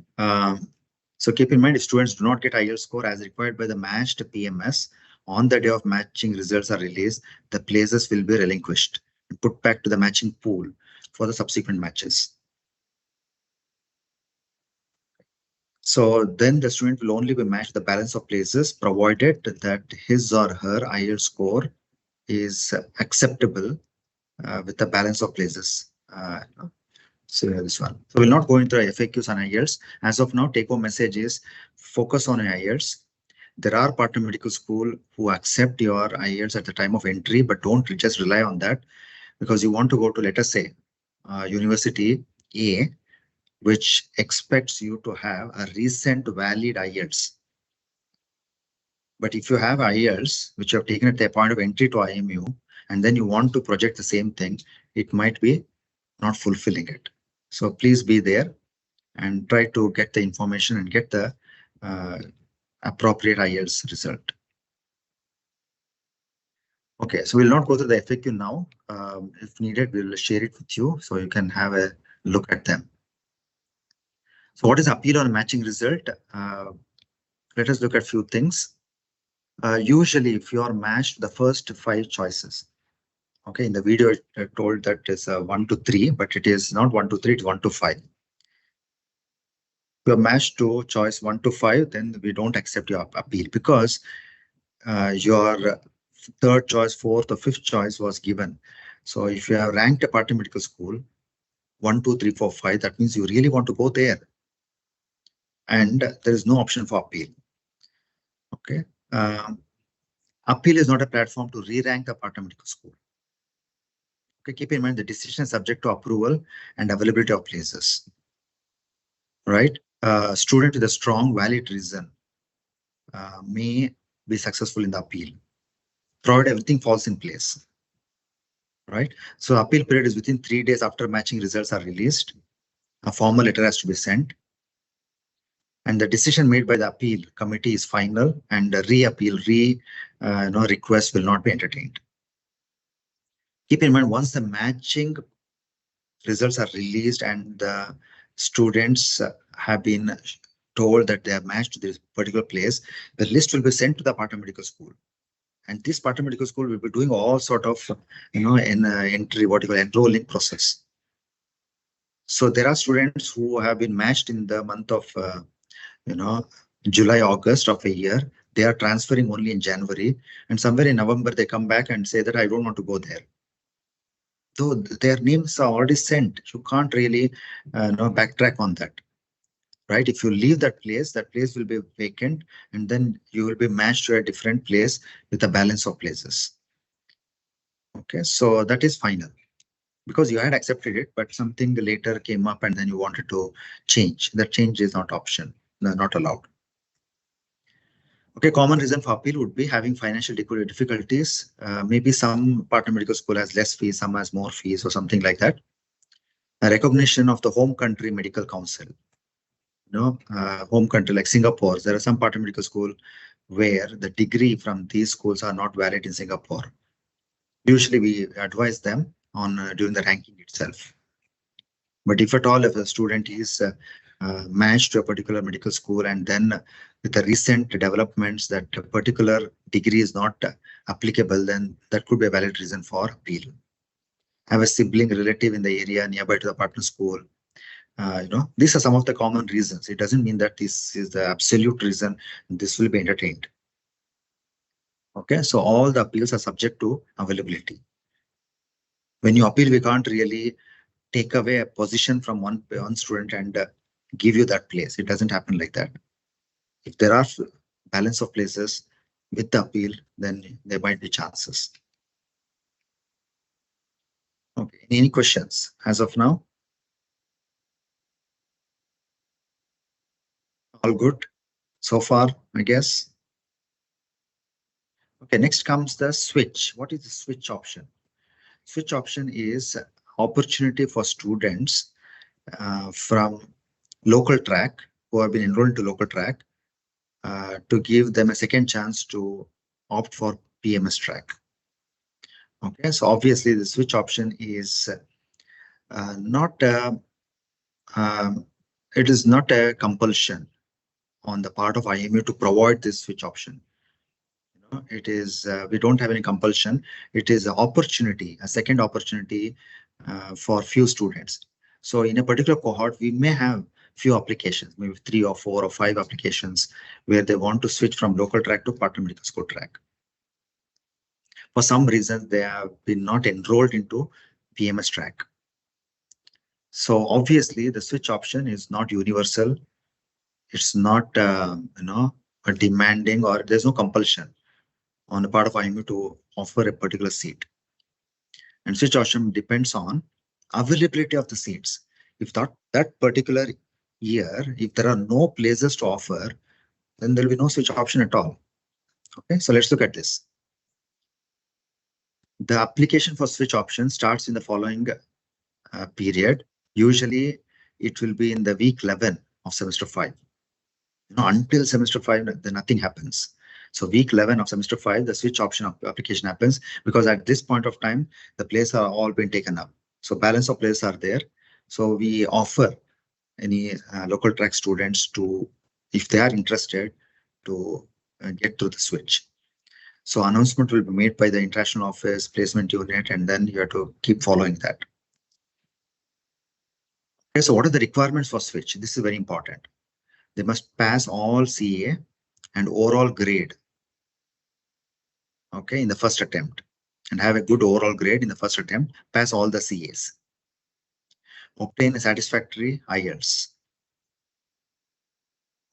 So keep in mind, if students do not get IELTS score as required by the matched PMS, on the day of matching results are released, the places will be relinquished and put back to the matching pool for the subsequent matches. So then the student will only be matched the balance of places, provided that his or her IELTS score is acceptable with the balance of places. So this one. So we'll not go into FAQs on IELTS. As of now, take-home message is focus on IELTS. There are partner medical school who accept your IELTS at the time of entry, but don't just rely on that, because you want to go to, let us say, University A, which expects you to have a recent valid IELTS. But if you have IELTS, which you have taken at the point of entry to IMU, and then you want to project the same thing, it might be not fulfilling it. So please be there and try to get the information and get the appropriate IELTS result. Okay, so we'll not go through the FAQ now. If needed, we'll share it with you so you can have a look at them. So what is appeal on a matching result? Let us look at a few things. Usually, if you are matched the first 5 choices, okay, in the video I told that is 1 to 3, but it is not 1 to 3, it's 1 to 5. If you are matched to choice 1 to 5, then we don't accept your appeal because your third choice, fourth or fifth choice was given. So if you have ranked a part medical school 1, 2, 3, 4, 5, that means you really want to go there. And there is no option for appeal. Okay. Appeal is not a platform to re-rank the partner medical school. Okay, keep in mind the decision is subject to approval and availability of places. Right? Student with a strong, valid reason may be successful in the appeal, provided everything falls in place. Right? So appeal period is within 3 days after matching results are released. A formal letter has to be sent. And the decision made by the appeal committee is final, and the re-appeal, request will not be entertained. Keep in mind, once the matching results are released and the students have been told that they are matched to this particular place, the list will be sent to the partner medical school. And this partner medical school will be doing all sort of, entry, what you call enrolling process. So there are students who have been matched in the month of July, August of a year. They are transferring only in January, and somewhere in November they come back and say that I don't want to go there. Though their names are already sent, you can't really backtrack on that. Right? If you leave that place will be vacant, and then you will be matched to a different place with a balance of places. Okay, so that is final. Because you had accepted it, but something later came up and then you wanted to change. That change is not option. Not allowed. Okay, common reason for appeal would be having financial difficulties. Maybe some partner medical school has less fees, some has more fees or something like that. A recognition of the home country medical council. Home country like Singapore, there are some partner medical school where the degree from these schools are not valid in Singapore. Usually we advise them on during the ranking itself. But if at all, if a student is matched to a particular medical school, and then with the recent developments that a particular degree is not applicable, then that could be a valid reason for appeal. Have a sibling relative in the area nearby to the partner school. These are some of the common reasons. It doesn't mean that this is the absolute reason this will be entertained. Okay, so all the appeals are subject to availability. When you appeal, we can't really take away a position from one student and give you that place. It doesn't happen like that. If there are balance of places with the appeal, then there might be chances. Okay, any questions as of now? All good so far, I guess. Okay, next comes the switch. What is the switch option? Switch option is opportunity for students from local track who have been enrolled into local track to give them a second chance to opt for PMS track. Okay, so obviously the switch option is it is not a compulsion on the part of IMU to provide this switch option. It is we don't have any compulsion. It is an opportunity, a second opportunity for few students. So in a particular cohort, we may have few applications, maybe 3 or 4 or 5 applications where they want to switch from local track to partner medical school track. For some reason, they have been not enrolled into PMS track. So obviously, the switch option is not universal. It's not a demanding, or there's no compulsion on the part of IMU to offer a particular seat. And switch option depends on availability of the seats. If that particular year, if there are no places to offer, then there will be no switch option at all. Okay, so let's look at this. The application for switch option starts in the following period. Usually it will be in the week 11 of semester 5. Until semester 5, then nothing happens. So week 11 of semester 5, the switch option application happens, because at this point of time, the places are all been taken up. So balance of places are there. So we offer any local track students to, if they are interested, to get through the switch. So announcement will be made by the international office, placement unit, and then you have to keep following that. Okay, so what are the requirements for switch? This is very important. They must pass all CA and overall grade, okay, in the first attempt, and have a good overall grade in the first attempt, pass all the CAs. Obtain a satisfactory IELTS.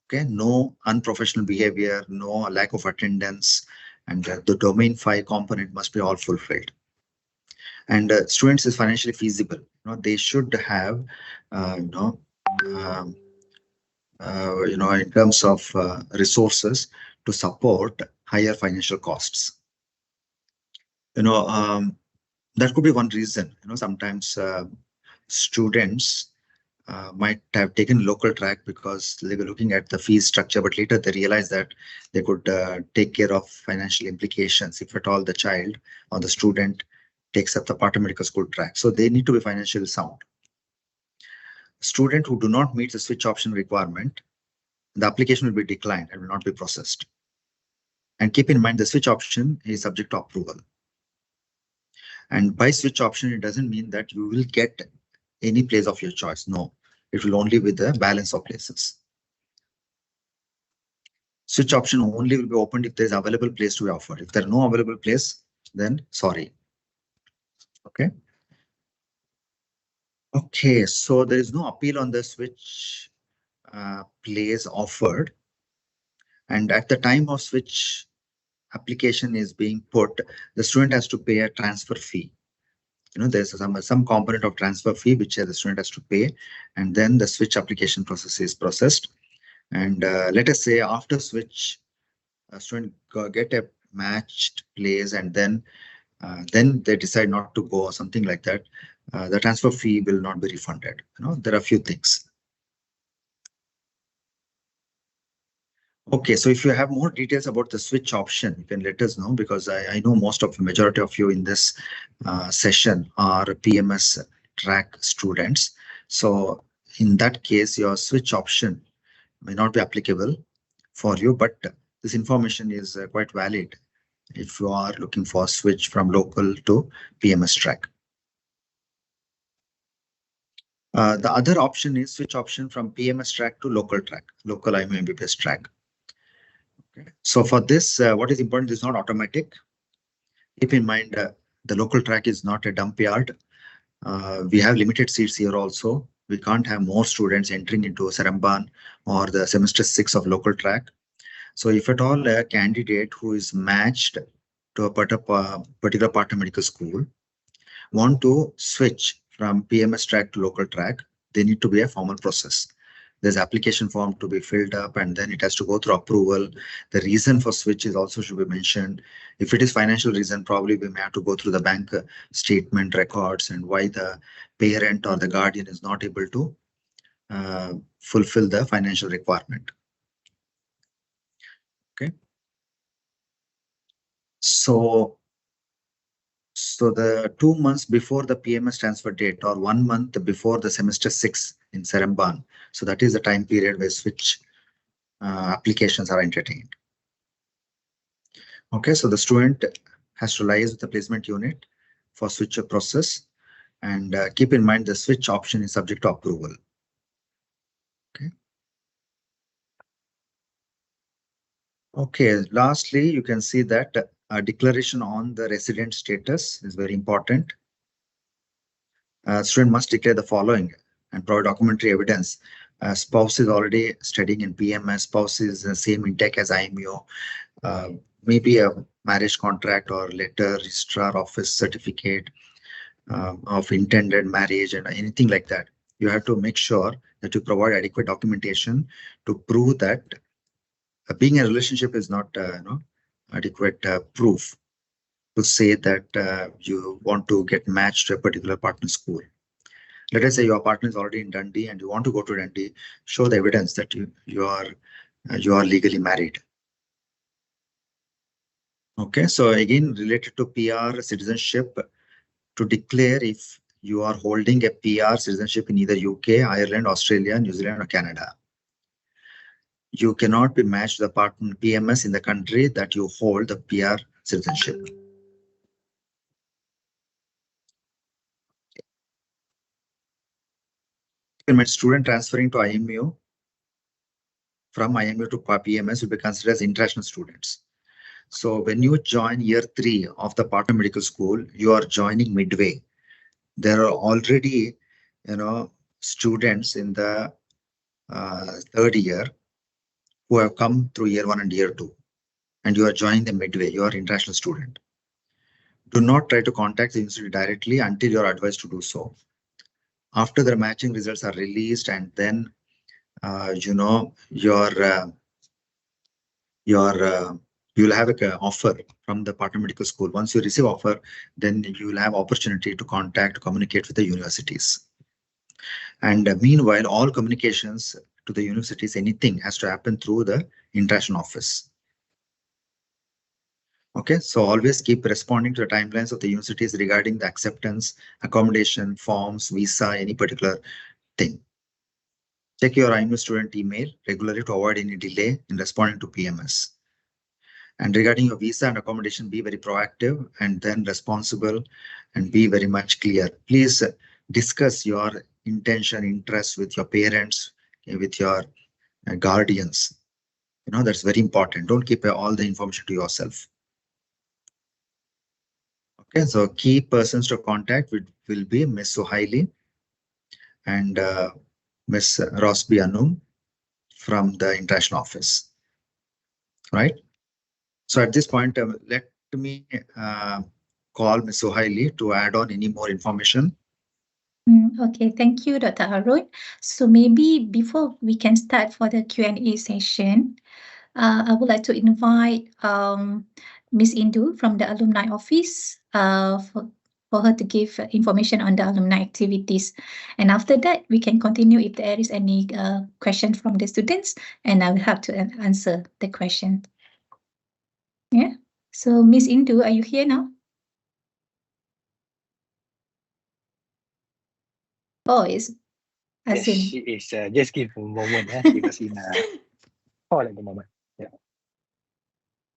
Okay, no unprofessional behavior, no lack of attendance, and the domain 5 component must be all fulfilled. And students is financially feasible. They should have, in terms of resources to support higher financial costs. That could be one reason. Sometimes students might have taken local track because they were looking at the fees structure, but later they realized that they could take care of financial implications if at all the child or the student takes up the part of medical school track. So they need to be financially sound. Student who do not meet the switch option requirement, the application will be declined and will not be processed. And keep in mind, the switch option is subject to approval. And by switch option, it doesn't mean that you will get any place of your choice. No, it will only be the balance of places. Switch option only will be opened if there is available place to be offered. If there are no available place, then sorry. Okay. Okay, so there is no appeal on the switch place offered. And at the time of switch application is being put, the student has to pay a transfer fee. There's some component of transfer fee which the student has to pay, and then the switch application process is processed. And let us say after switch, a student get a matched place, and then they decide not to go or something like that. The transfer fee will not be refunded. There are a few things. Okay, so if you have more details about the switch option, you can let us know, because I know most of the majority of you in this session are PMS track students. So in that case, your switch option may not be applicable for you, but this information is quite valid if you are looking for a switch from local to PMS track. The other option is switch option from PMS track to local track, local IMU MBBS track. Okay. So for this, what is important is not automatic. Keep in mind, the local track is not a dump yard. We have limited seats here also. We can't have more students entering into Seremban or the semester 6 of local track. So if at all a candidate who is matched to a particular partner medical school want to switch from PMS track to local track, they need to be a formal process. There's application form to be filled up, and then it has to go through approval. The reason for switch is also should be mentioned. If it is financial reason, probably we may have to go through the bank statement records and why the parent or the guardian is not able to fulfill the financial requirement. Okay. So the 2 months before the PMS transfer date or 1 month before the semester 6 in Seremban. So that is the time period where switch applications are entertained. Okay, so the student has to liaise with the placement unit for switch process, and keep in mind the switch option is subject to approval. Okay. Okay, lastly, you can see that a declaration on the resident status is very important. Student must declare the following and provide documentary evidence. Spouse is already studying in PMS, spouse is the same intake as IMU, maybe a marriage contract or letter, registrar office certificate of intended marriage and anything like that. you have to make sure that you provide adequate documentation to prove that being in a relationship is not adequate proof to say that you want to get matched to a particular partner school. Let us say your partner is already in Dundee and you want to go to Dundee, show the evidence that you are legally married. Okay, so again, related to PR citizenship, to declare if you are holding a PR citizenship in either UK, Ireland, Australia, New Zealand, or Canada. You cannot be matched to the partner PMS in the country that you hold the PR citizenship. Student transferring to IMU from IMU to PMS will be considered as international students. So when you join year 3 of the partner medical school, you are joining midway. There are already, students in the third year who have come through year 1 and year 2, and you are joining them midway. You are an international student. Do not try to contact the university directly until you are advised to do so. After the matching results are released, and then you'll have an offer from the partner medical school. Once you receive offer, then you'll have opportunity to communicate with the universities. And meanwhile, all communications to the universities, anything has to happen through the international office. Okay, so always keep responding to the timelines of the universities regarding the acceptance, accommodation, forms, visa, any particular thing. Check your IMU student email regularly to avoid any delay in responding to PMS. And regarding your visa and accommodation, be very proactive and then responsible and be very much clear. Please discuss your intention, interest with your parents, with your guardians. That's very important. Don't keep all the information to yourself. Okay, so key persons to contact will be Ms. Suhaili and Ms. Rosby Anum from the international office, right? So at this point, let me call Ms. Suhaili to add on any more information. Okay, thank you, Dr. Arun. So maybe before we can start for the Q&A session, I would like to invite Ms. Indu from the alumni office for her to give information on the alumni activities. And after that, we can continue if there is any question from the students, and I will have to answer the question. Yeah. So Ms. Indu, are you here now? Oh, it's Azim. Yes, she is. Just give a moment. She was in call at the moment. Yeah.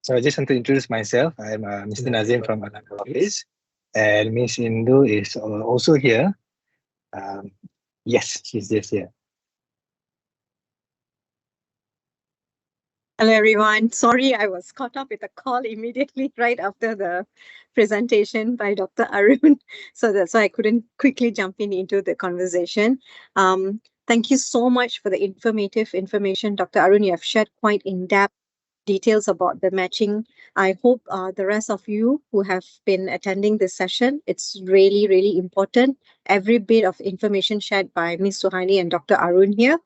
So I just want to introduce myself. I'm Mr. Nazim from Alumni Office, and Miss Indu is also here. Yes, she's just here. Hello, everyone. Sorry, I was caught up with a call immediately right after the presentation by Dr. Arun. So that's why I couldn't quickly jump into the conversation. Thank you so much for the information, Dr. Arun. You have shared quite in-depth details about the matching. I hope the rest of you who have been attending this session, it's really, really important. Every bit of information shared by Ms. Suhaili and Dr. Arun here,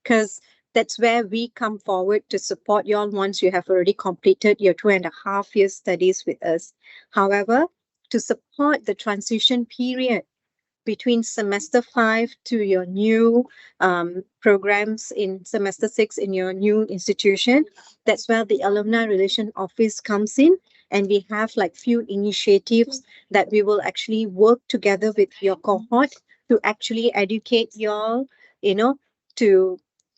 because that's where we come forward to support you all once you have already completed your 2.5 years studies with us. However, to support the transition period between semester 5 to your new programs in semester 6 in your new institution, that's where the Alumni Relation Office comes in. And we have like few initiatives that we will actually work together with your cohort to actually educate y'all,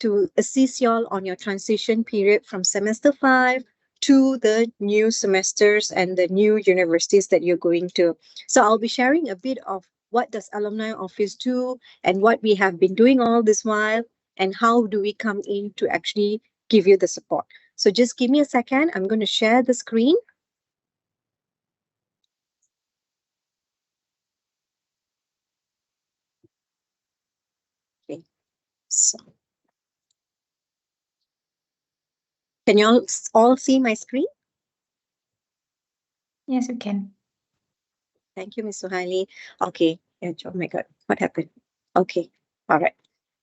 to assist y'all on your transition period from semester 5 to the new semesters and the new universities that you're going to. So I'll be sharing a bit of what does Alumni Office do and what we have been doing all this while and how do we come in to actually give you the support. So just give me a second. I'm going to share the screen. Okay. So can you all see my screen? Yes, you can. Thank you, Ms. Suhaili. Okay. Oh my God, what happened? Okay. All right.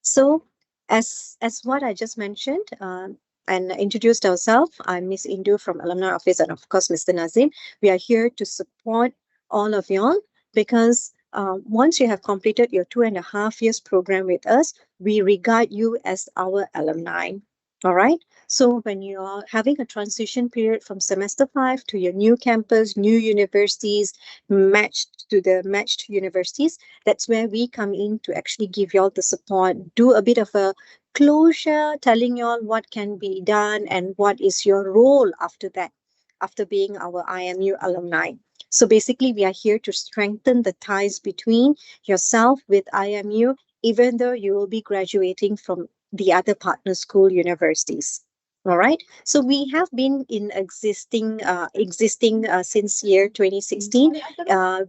So as what I just mentioned, and introduced ourselves, I'm Miss Indu from Alumni Office, and of course, Mr. Nazim. We are here to support all of y'all because once you have completed your 2.5 years program with us, we regard you as our alumni. All right. So when you're having a transition period from semester 5 to your new campus, new universities, matched universities, that's where we come in to actually give y'all the support, do a bit of a closure, telling y'all what can be done and what is your role after that, after being our IMU alumni. So basically, we are here to strengthen the ties between yourself with IMU, even though you will be graduating from the other partner school universities. All right. So we have been in existing since year 2016.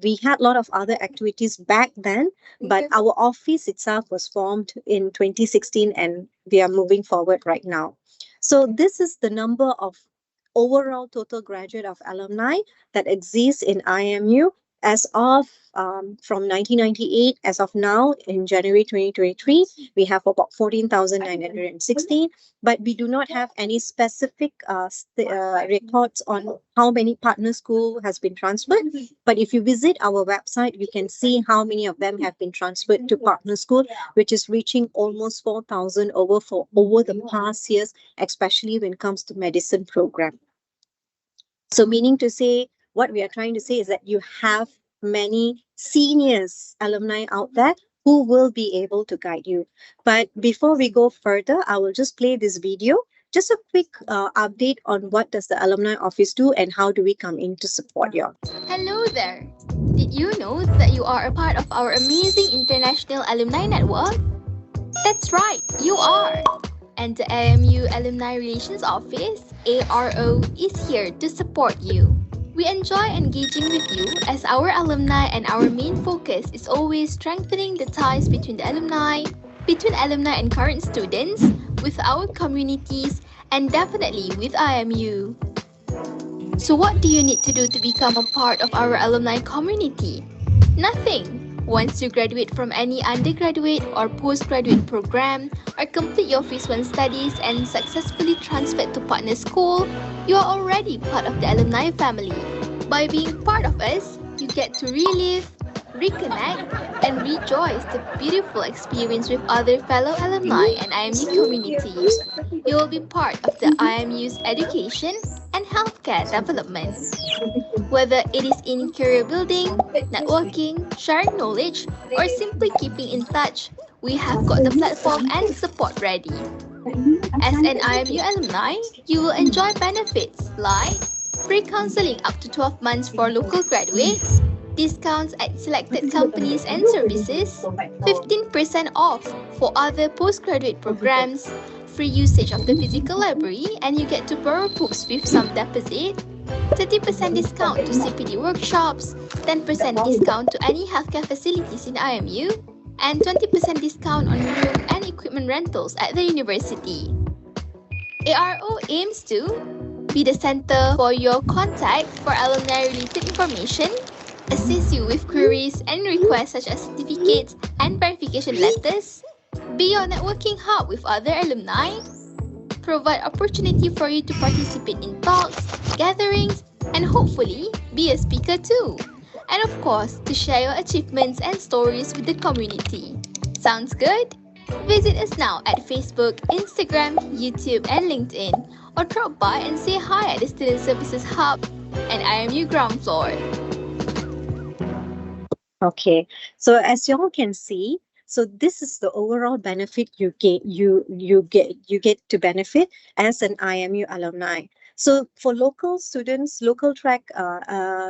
We had a lot of other activities back then, but our office itself was formed in 2016 and we are moving forward right now. So this is the number of overall total graduate of alumni that exists in IMU as of from 1998, as of now in January 2023, we have about 14,916, but we do not have any specific records on how many partner school has been transferred. But if you visit our website, you can see how many of them have been transferred to partner school, which is reaching almost 4,000 over the past years, especially when it comes to medicine program. So meaning to say, what we are trying to say is that you have many seniors alumni out there who will be able to guide you. But before we go further, I will just play this video, just a quick update on what does the alumni office do and how do we come in to support you. Hello there! Did you know that you are a part of our amazing international alumni network? That's right, you are! And the AMU Alumni Relations Office, ARO, is here to support you. We enjoy engaging with you as our alumni, and our main focus is always strengthening the ties between the alumni, between alumni and current students, with our communities, and definitely with IMU. So what do you need to do to become a part of our alumni community? Nothing! Once you graduate from any undergraduate or postgraduate program, or complete your Phase 1 studies and successfully transferred to partner school, you are already part of the alumni family. By being part of us, you get to relive, reconnect, and rejoice the beautiful experience with other fellow alumni and IMU community. You will be part of the IMU's education and healthcare development. Whether it is in career building, networking, sharing knowledge, or simply keeping in touch, we have got the platform and support ready. As an IMU alumni, you will enjoy benefits like free counseling up to 12 months for local graduates, discounts at selected companies and services, 15% off for other postgraduate programs, free usage of the physical library, and you get to borrow books with some deposit, 30% discount to CPD workshops, 10% discount to any healthcare facilities in IMU, and 20% discount on room and equipment rentals at the university. ARO aims to be the center for your contact for alumni-related information, assist you with queries and requests such as certificates and verification letters, be your networking hub with other alumni, provide opportunity for you to participate in talks, gatherings, and hopefully be a speaker too. And of course, to share your achievements and stories with the community. Sounds good? Visit us now at Facebook, Instagram, YouTube, and LinkedIn, or drop by and say hi at the Student Services Hub and IMU ground floor. Okay, so as you all can see, so this is the overall benefit you get to benefit as an IMU alumni. So for local students, local track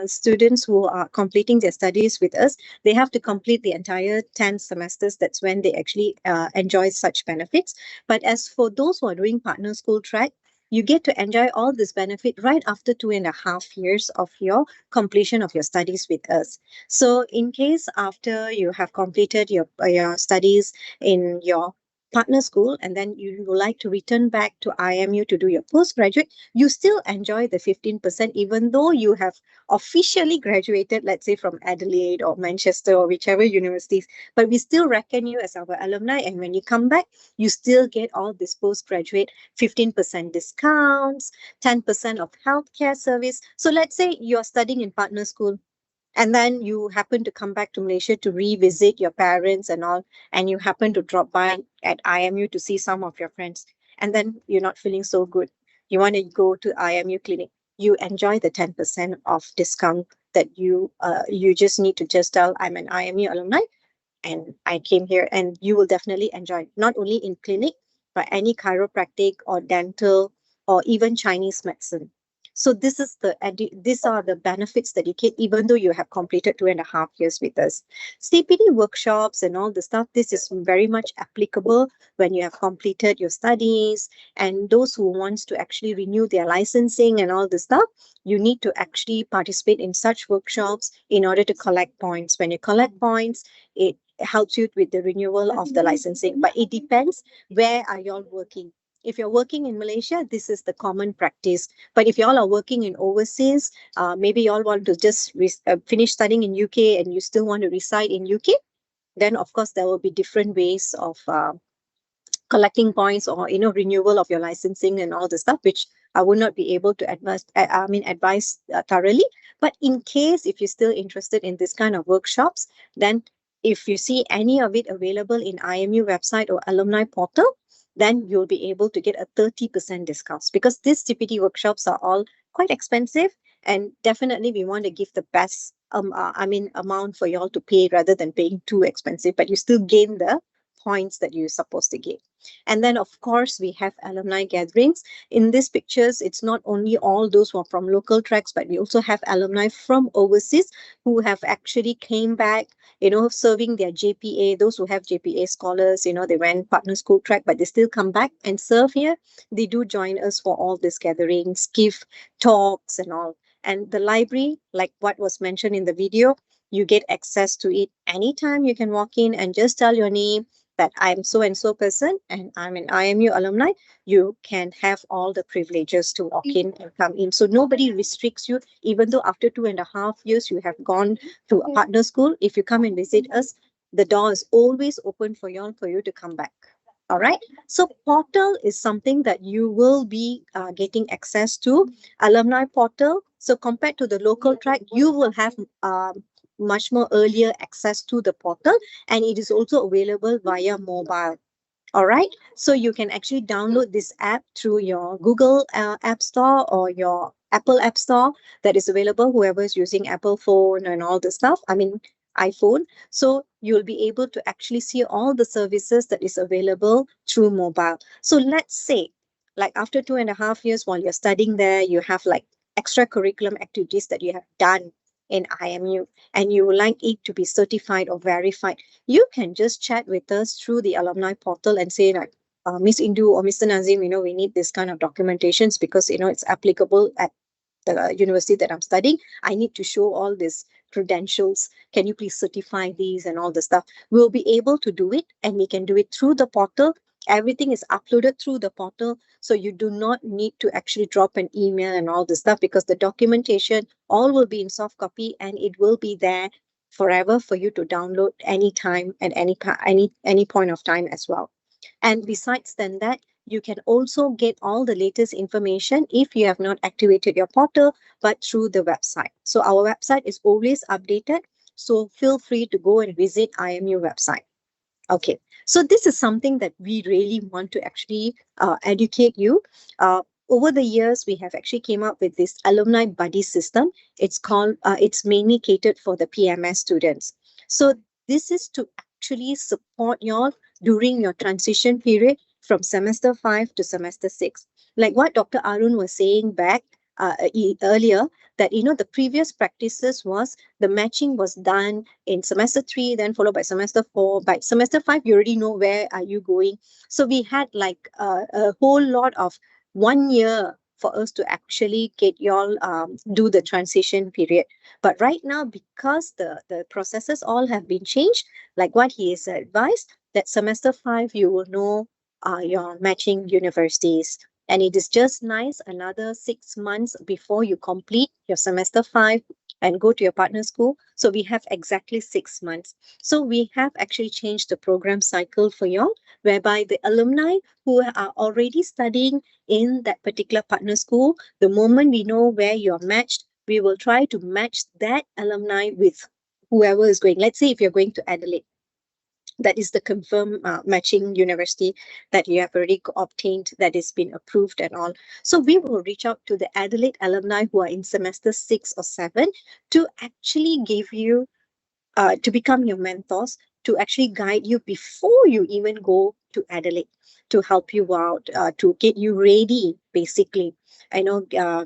students who are completing their studies with us, they have to complete the entire 10 semesters. That's when they actually enjoy such benefits. But as for those who are doing partner school track, you get to enjoy all this benefit right after 2.5 years of your completion of your studies with us. So in case after you have completed your studies in your partner school and then you would like to return back to IMU to do your postgraduate, you still enjoy the 15% even though you have officially graduated, let's say from Adelaide or Manchester or whichever universities, but we still reckon you as our alumni. And when you come back, you still get all this postgraduate 15% discounts, 10% of healthcare service. So let's say you're studying in partner school, and then you happen to come back to Malaysia to revisit your parents and all, and you happen to drop by at IMU to see some of your friends, and then you're not feeling so good. You want to go to IMU clinic. You enjoy the 10% of discount that you just need to just tell, I'm an IMU alumni and I came here, and you will definitely enjoy it, not only in clinic, but any chiropractic or dental or even Chinese medicine. So these are the benefits that you get even though you have completed 2.5 years with us. CPD workshops and all the stuff, this is very much applicable when you have completed your studies, and those who wants to actually renew their licensing and all the stuff, you need to actually participate in such workshops in order to collect points. When you collect points, it helps you with the renewal of the licensing, but it depends where are y'all working. If you're working in Malaysia, this is the common practice. But if y'all are working in overseas, maybe y'all want to just finish studying in UK and you still want to reside in UK, then of course there will be different ways of collecting points or renewal of your licensing and all the stuff, which I would not be able to advise thoroughly. But in case if you're still interested in this kind of workshops, then if you see any of it available in IMU website or alumni portal, then you'll be able to get a 30% discounts, because these CPD workshops are all quite expensive, and definitely we want to give the best amount for y'all to pay rather than paying too expensive, but you still gain the points that you're supposed to get. And then of course we have alumni gatherings. In these pictures, it's not only all those who are from local tracks, but we also have alumni from overseas who have actually came back, serving their JPA. Those who have JPA scholars, they went partner school track, but they still come back and serve here. They do join us for all these gatherings, give talks and all. And the library, like what was mentioned in the video, you get access to it anytime. You can walk in and just tell your name, that I'm so and so person and I'm an IMU alumni. You can have all the privileges to walk in and come in. So nobody restricts you, even though after 2.5 years you have gone to a partner school. If you come and visit us, the door is always open for you to come back. All right. So portal is something that you will be getting access to, alumni portal. So compared to the local track, you will have much more earlier access to the portal, and it is also available via mobile. All right, so you can actually download this app through your Google App Store or your Apple App Store that is available, whoever is using Apple phone and all the stuff, iPhone. So you'll be able to actually see all the services that is available through mobile. So let's say, like after 2.5 years while you're studying there, you have like extracurricular activities that you have done in IMU and you would like it to be certified or verified, you can just chat with us through the alumni portal and say like, Miss Indu or Mr. Nazim, we need this kind of documentations because, it's applicable at the university that I'm studying. I need to show all these credentials. Can you please certify these and all the stuff? We'll be able to do it, and we can do it through the portal. Everything is uploaded through the portal, so you do not need to actually drop an email and all the stuff, because the documentation all will be in soft copy and it will be there forever for you to download anytime at any point of time as well. And besides than that, you can also get all the latest information if you have not activated your portal, but through the website. So our website is always updated, so feel free to go and visit IMU website. Okay, so this is something that we really want to actually educate you. Over the years, we have actually came up with this alumni buddy system. It's called, it's mainly catered for the PMS students. So this is to actually support y'all during your transition period from semester 5 to semester 6. Like what Dr. Arun was saying back earlier, that the previous practices was the matching was done in semester 3, then followed by semester 4. By semester 5, you already know where are you going. So we had like a whole lot of 1 year for us to actually get y'all do the transition period. But right now, because the processes all have been changed, like what he has advised, that semester 5 you will know your matching universities. And it is just nice another 6 months before you complete your semester 5 and go to your partner school. So we have exactly 6 months. So we have actually changed the program cycle for y'all, whereby the alumni who are already studying in that particular partner school, the moment we know where you're matched, we will try to match that alumni with whoever is going. Let's say if you're going to Adelaide, that is the confirmed matching university that you have already obtained, that has been approved and all. So we will reach out to the Adelaide alumni who are in semester 6 or 7 to actually give you, to become your mentors, to actually guide you before you even go to Adelaide, to help you out, to get you ready, basically. I know,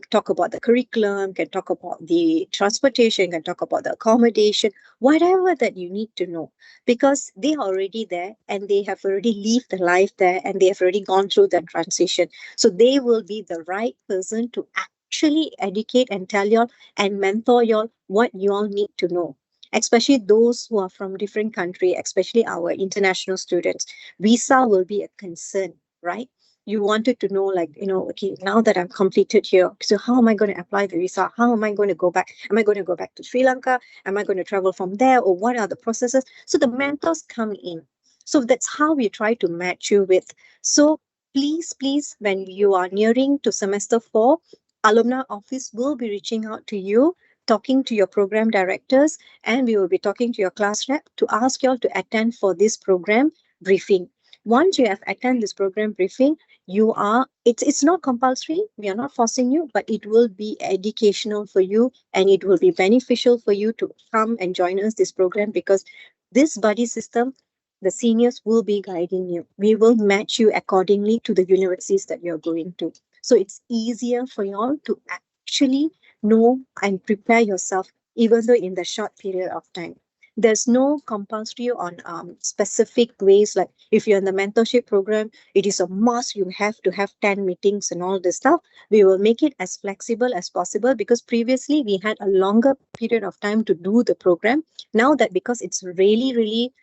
talk about the curriculum, can talk about the transportation, can talk about the accommodation, whatever that you need to know, because they are already there and they have already lived the life there and they have already gone through that transition. So they will be the right person to actually educate and tell y'all and mentor y'all what y'all need to know, especially those who are from different country, especially our international students. Visa will be a concern, right? You wanted to know, like, okay, now that I'm completed here, so how am I going to apply the visa? How am I going to go back? Am I going to go back to Sri Lanka? Am I going to travel from there? Or what are the processes? So the mentors come in. So that's how we try to match you with. So please, when you are nearing to semester 4, alumni office will be reaching out to you, talking to your program directors, and we will be talking to your class rep to ask you all to attend for this program briefing. Once you have attended this program briefing, it's not compulsory, we are not forcing you, but it will be educational for you and it will be beneficial for you to come and join us this program, because this buddy system, the seniors will be guiding you. We will match you accordingly to the universities that you're going to. So it's easier for you all to actually know and prepare yourself, even though in the short period of time. There's no compulsory on specific ways, like if you're in the mentorship program, it is a must, you have to have 10 meetings and all this stuff. We will make it as flexible as possible, because previously we had a longer period of time to do the program. Now that, because it's really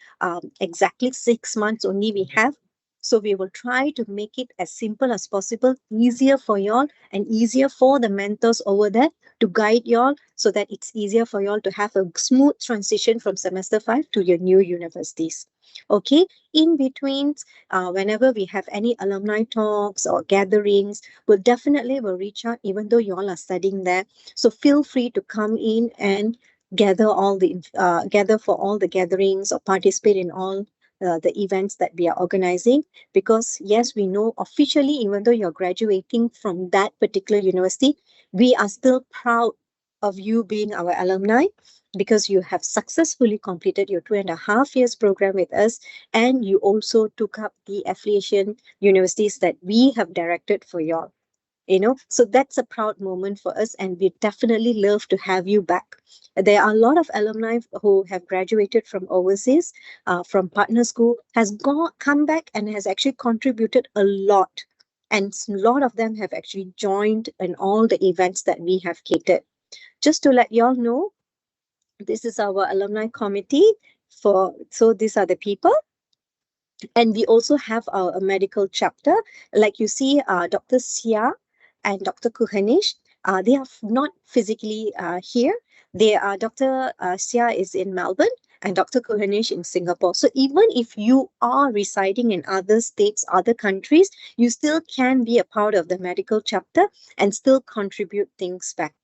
exactly 6 months only we have, so we will try to make it as simple as possible, easier for y'all and easier for the mentors over there to guide y'all, so that it's easier for y'all to have a smooth transition from semester 5 to your new universities. Okay, in between, whenever we have any alumni talks or gatherings, we'll definitely will reach out, even though you all are studying there. So feel free to come in and gather for all the gatherings or participate in all the events that we are organizing, because yes, we know officially, even though you're graduating from that particular university, we are still proud of you being our alumni, because you have successfully completed your 2.5 years program with us, and you also took up the affiliation universities that we have directed for y'all. So that's a proud moment for us, and we definitely love to have you back. There are a lot of alumni who have graduated from overseas, from partner school, has come back and has actually contributed a lot, and a lot of them have actually joined in all the events that we have catered. Just to let y'all know, this is our alumni committee. So these are the people. And we also have our medical chapter. Like you see, Dr. Sia and Dr. Kuhanish, they are not physically here. Dr. Sia is in Melbourne and Dr. Kuhanish in Singapore. So even if you are residing in other states, other countries, you still can be a part of the medical chapter and still contribute things back.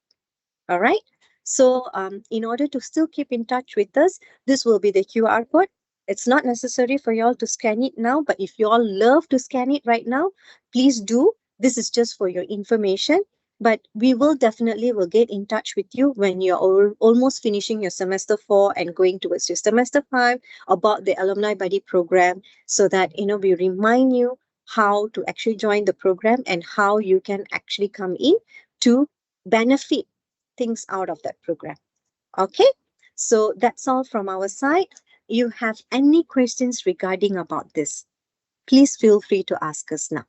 All right. So in order to still keep in touch with us, this will be the QR code. It's not necessary for y'all to scan it now, but if y'all love to scan it right now, please do. This is just for your information, but we will definitely get in touch with you when you're almost finishing your semester 4 and going towards your semester 5 about the Alumni Buddy program, so that, we remind you how to actually join the program and how you can actually come in to benefit things out of that program. Okay, so that's all from our side. You have any questions regarding about this, please feel free to ask us now.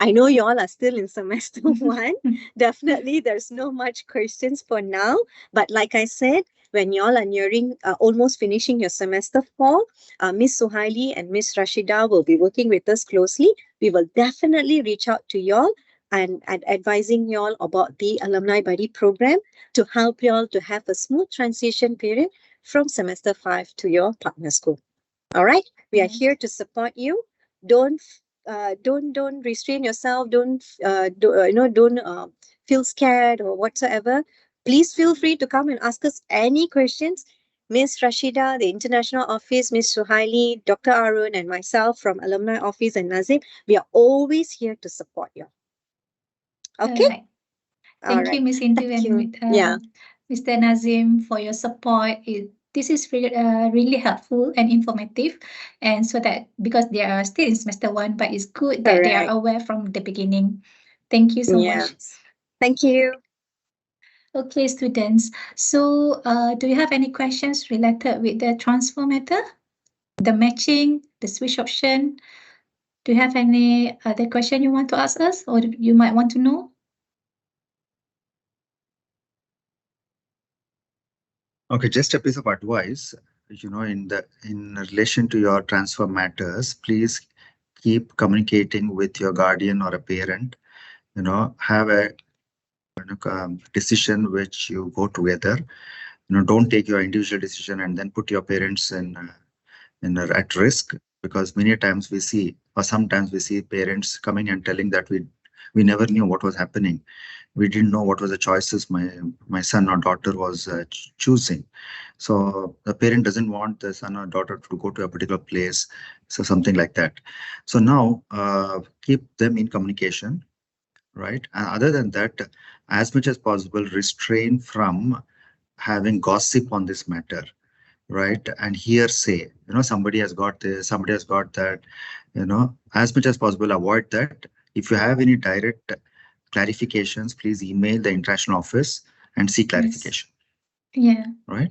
I know you all are still in semester one. Definitely, there's no much questions for now. But like I said, when you all are nearing almost finishing your semester four, Miss Suhaili and Miss Rashida will be working with us closely. We will definitely reach out to you all and advising you all about the Alumni Buddy program to help you all to have a smooth transition period from semester 5 to your partner school. All right, we are Yes. here to support you. Don't restrain yourself. Don't feel scared or whatsoever. Please feel free to come and ask us any questions. Miss Rashida, the international office, Miss Suhaili, Dr. Arun, and myself from alumni office and Nazim, we are always here to support you. Okay. Alright. All Thank you, right. Miss Indu Thank and you. Yeah. Mr. Nazim, for your support. This is really helpful and informative, and so that because they are still in semester one, but it's good that they are Correct. aware from the beginning. Thank you so much. Yes. Thank you. Okay, students. So, do you have any questions related with the transfer matter, the matching, the switch option? Do you have any other question you want to ask us, or you might want to know? Okay, just a piece of advice, in relation to your transfer matters, please keep communicating with your guardian or a parent. Have a decision which you go together. Don't take your individual decision and then put your parents at risk, because many times we see, or sometimes we see parents coming and telling that we never knew what was happening. We didn't know what was the choices my son or daughter was choosing. So the parent doesn't want the son or daughter to go to a particular place, so something like that. So now keep them in communication, right? And other than that, as much as possible, restrain from having gossip on this matter, right? And hearsay, somebody has got this, somebody has got that, as much as possible, avoid that. If you have any direct clarifications, please email the international office and seek clarification. Yeah. Right?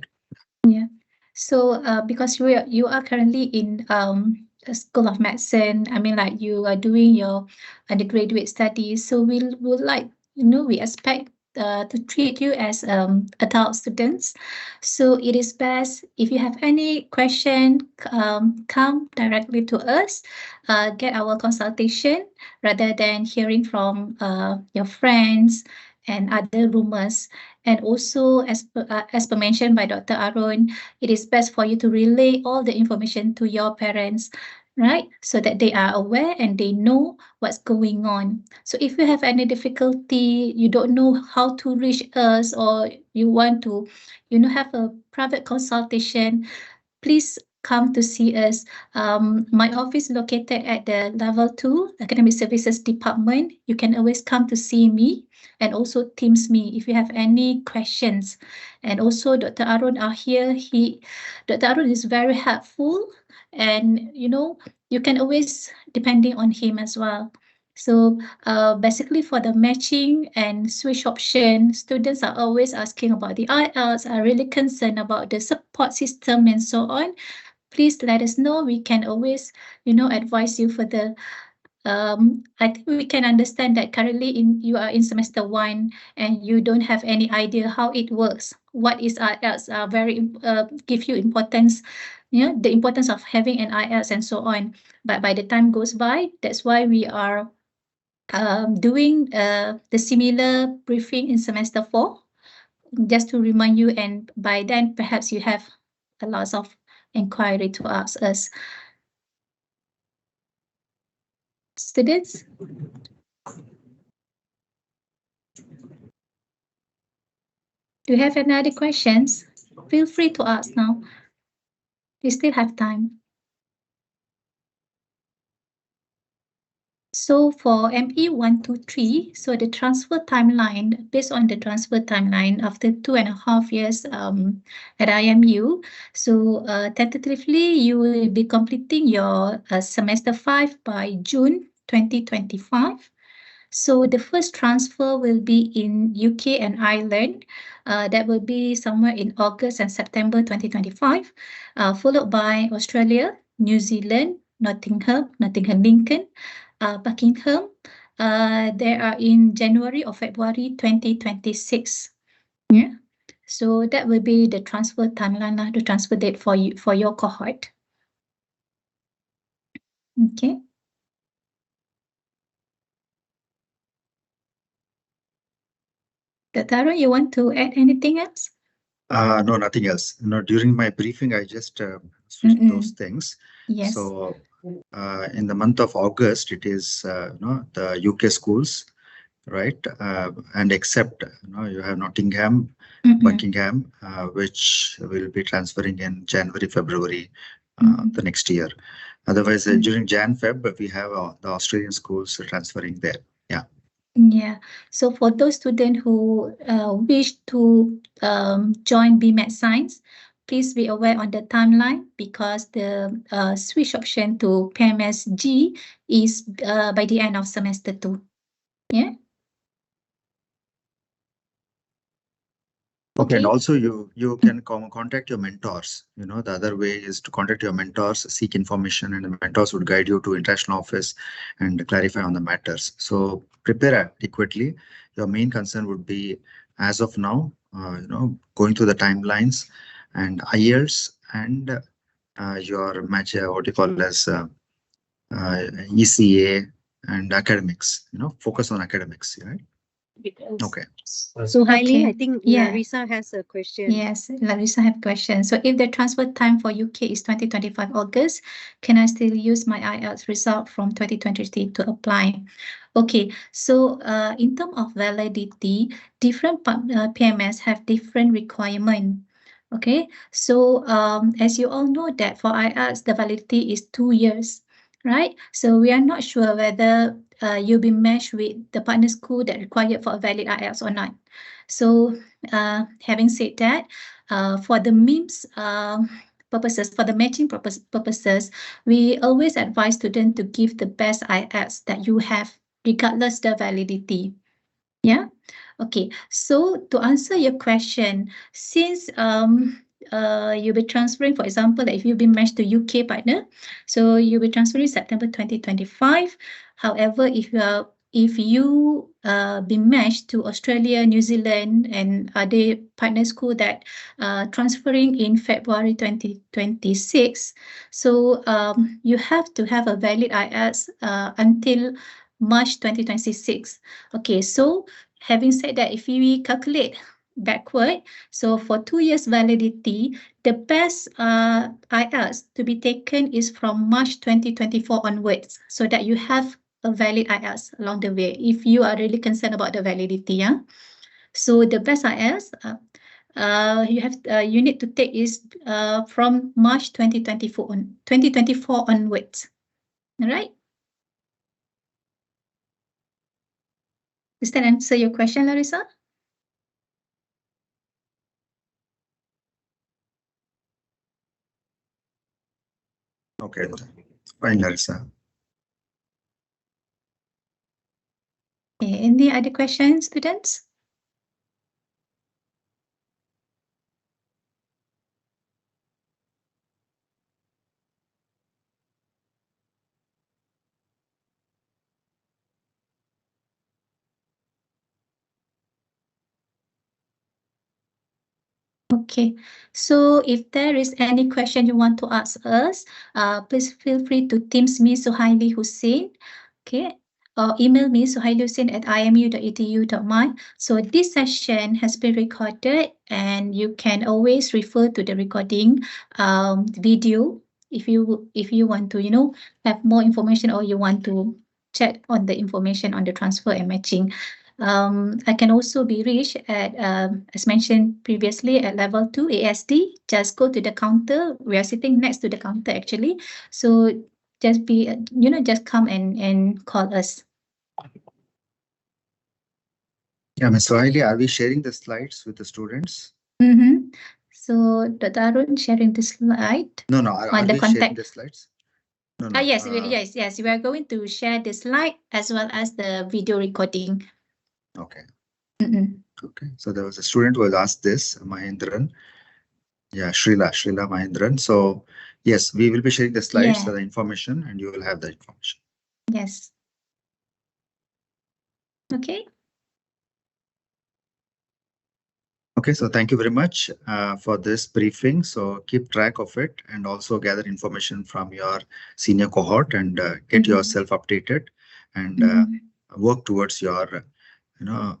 Yeah. So, because you are currently in a School of Medicine, I mean, like you are doing your undergraduate studies, so we like, we expect to treat you as adult students. So it is best if you have any question, come directly to us, get our consultation rather than hearing from your friends and other rumors. And also, as per mentioned by Dr. Arun, it is best for you to relay all the information to your parents, right? So that they are aware and they know what's going on. So if you have any difficulty, you don't know how to reach us, or you want to, have a private consultation, please come to see us. My office located at the level 2 Academic Services Department. You can always come to see me and also Teams me if you have any questions. And also Dr. Arun are here. Dr. Arun is very helpful, and you can always depending on him as well. So basically for the matching and switch option, students are always asking about the IELTS, are really concerned about the support system and so on. Please let us know. We can always, advise you further. I think we can understand that currently you are in semester 1 and you don't have any idea how it works. What is IELTS? Give you importance, the importance of having an IELTS and so on. But by the time goes by, that's why we are doing the similar briefing in semester 4, just to remind you, and by then perhaps you have a lot of inquiry to ask us. Students? Do you have any other questions? Feel free to ask now. We still have time. So for ME 123, so the transfer timeline, based on the transfer timeline after 2.5 years at IMU, so tentatively you will be completing your semester 5 by June 2025. So the first transfer will be in UK and Ireland. That will be somewhere in August and September 2025, followed by Australia, New Zealand, Nottingham Lincoln, Buckingham, they are in January or February 2026. Yeah. So that will be the transfer timeline, the transfer date for you, for your cohort. Okay. Dr. Arun, you want to add anything else? No, nothing else. During my briefing, I just switched those things. Yes. So in the month of August, it is the UK schools, right? And except you have Nottingham, Buckingham, which will be transferring in January, February the next year. Otherwise, during Jan-Feb, we have the Australian schools transferring there. Yeah. Yeah. So for those students who wish to join BMAT Science, please be aware on the timeline, because the switch option to PMS G is by the end of semester 2. Yeah. Okay, and also you can contact your mentors. The other way is to contact your mentors, seek information, and the mentors would guide you to international office and clarify on the matters. So prepare adequately. Your main concern would be, as of now, going through the timelines and IELTS and your match, what you call as ECA and academics. Focus on academics, right? Okay. So Hailey, I think Yeah. Larissa has a question. Yes, Larissa have a question. So if the transfer time for UK is 2025 August, can I still use my IELTS result from 2023 to apply? Okay, so in terms of validity, different PMS have different requirement. Okay, so as you all know that for IELTS, the validity is 2 years, right? So we are not sure whether you'll be matched with the partner school that required for a valid IELTS or not. So having said that, for the MIMS purposes, for the matching purposes, we always advise students to give the best IELTS that you have, regardless the validity. Yeah. Okay. So to answer your question, since you'll be transferring, for example, if you've been matched to UK partner, so you'll be transferring September 2025. However, if you be matched to Australia, New Zealand, and other partner school that transferring in February 2026, so you have to have a valid IELTS until March 2026. Okay, so having said that, if we calculate backward, so for 2 years validity, the best IELTS to be taken is from March 2024 onwards, so that you have a valid IELTS along the way, if you are really concerned about the validity. Yeah. So the best IELTS you need to take is from March 2024 onwards. All right. Does that answer your question, Larissa? Okay, fine, Larissa. Okay, any other questions, students? Okay, so if there is any question you want to ask us, please feel free to Teams me, Suhaili Hussein, okay, or email me, suhailihussein@imu.edu.my. So this session has been recorded, and you can always refer to the recording video if you want to, have more information, or you want to check on the information on the transfer and matching. I can also be reached at, as mentioned previously, at level 2 ASD. Just go to the counter. We are sitting next to the counter actually. So just be, just come and call us. Yeah, Ms. Suhaili, are we sharing the slides with the students? So Dr. Arun sharing the slide. No, are we sharing the slides? No. Yes, yes. We are going to share the slide as well as the video recording. Okay. Okay. So there was a student who has asked this, Mahendran. Yeah, Srila Mahendran. So yes, we will be sharing the slides, the information, and you will have the information. Yes. Okay. Okay, so thank you very much for this briefing. So keep track of it and also gather information from your senior cohort and get Mhm. yourself updated and work towards your,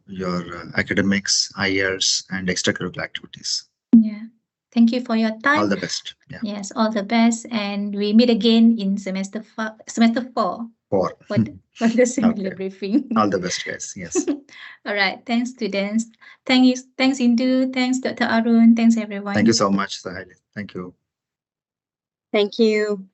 your academics, IELTS, and extracurricular activities. Yeah. Thank you for your time. All the best. Yeah. Yes, all the best, and we meet again in semester 4 For for the similar Okay. briefing. all the best, guys. Yes. All right. Thanks, students. Thanks, Indu. Thanks, Dr. Arun. Thanks, everyone. Thank you so much, Sahil. Thank you. Thank you.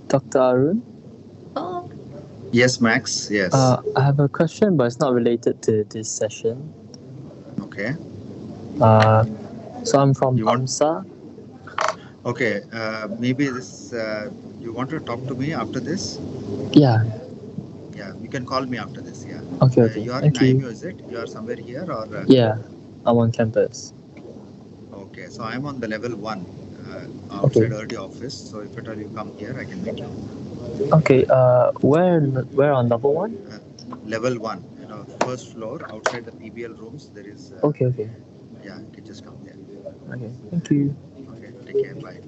Dr. Arun, Oh, Yes, Max. Yes. I have a question, but it's not related to this session. Okay. So I'm from You want- AMSA. Okay. Maybe this. You want to talk to me after this? Yeah. Yeah, you can call me after this. Yeah. Okay. Okay. You are Thank in you. IMU, is it? You are somewhere here or? Yeah, I'm on campus. Okay, so I'm on the level 1 outside early office. So if at all you come here, I can meet you. Okay. Where on level 1? Level 1, first floor outside the PBL rooms. There is. Okay. Okay. Yeah, you can just come there. Okay. Thank you. Okay, take care. Bye.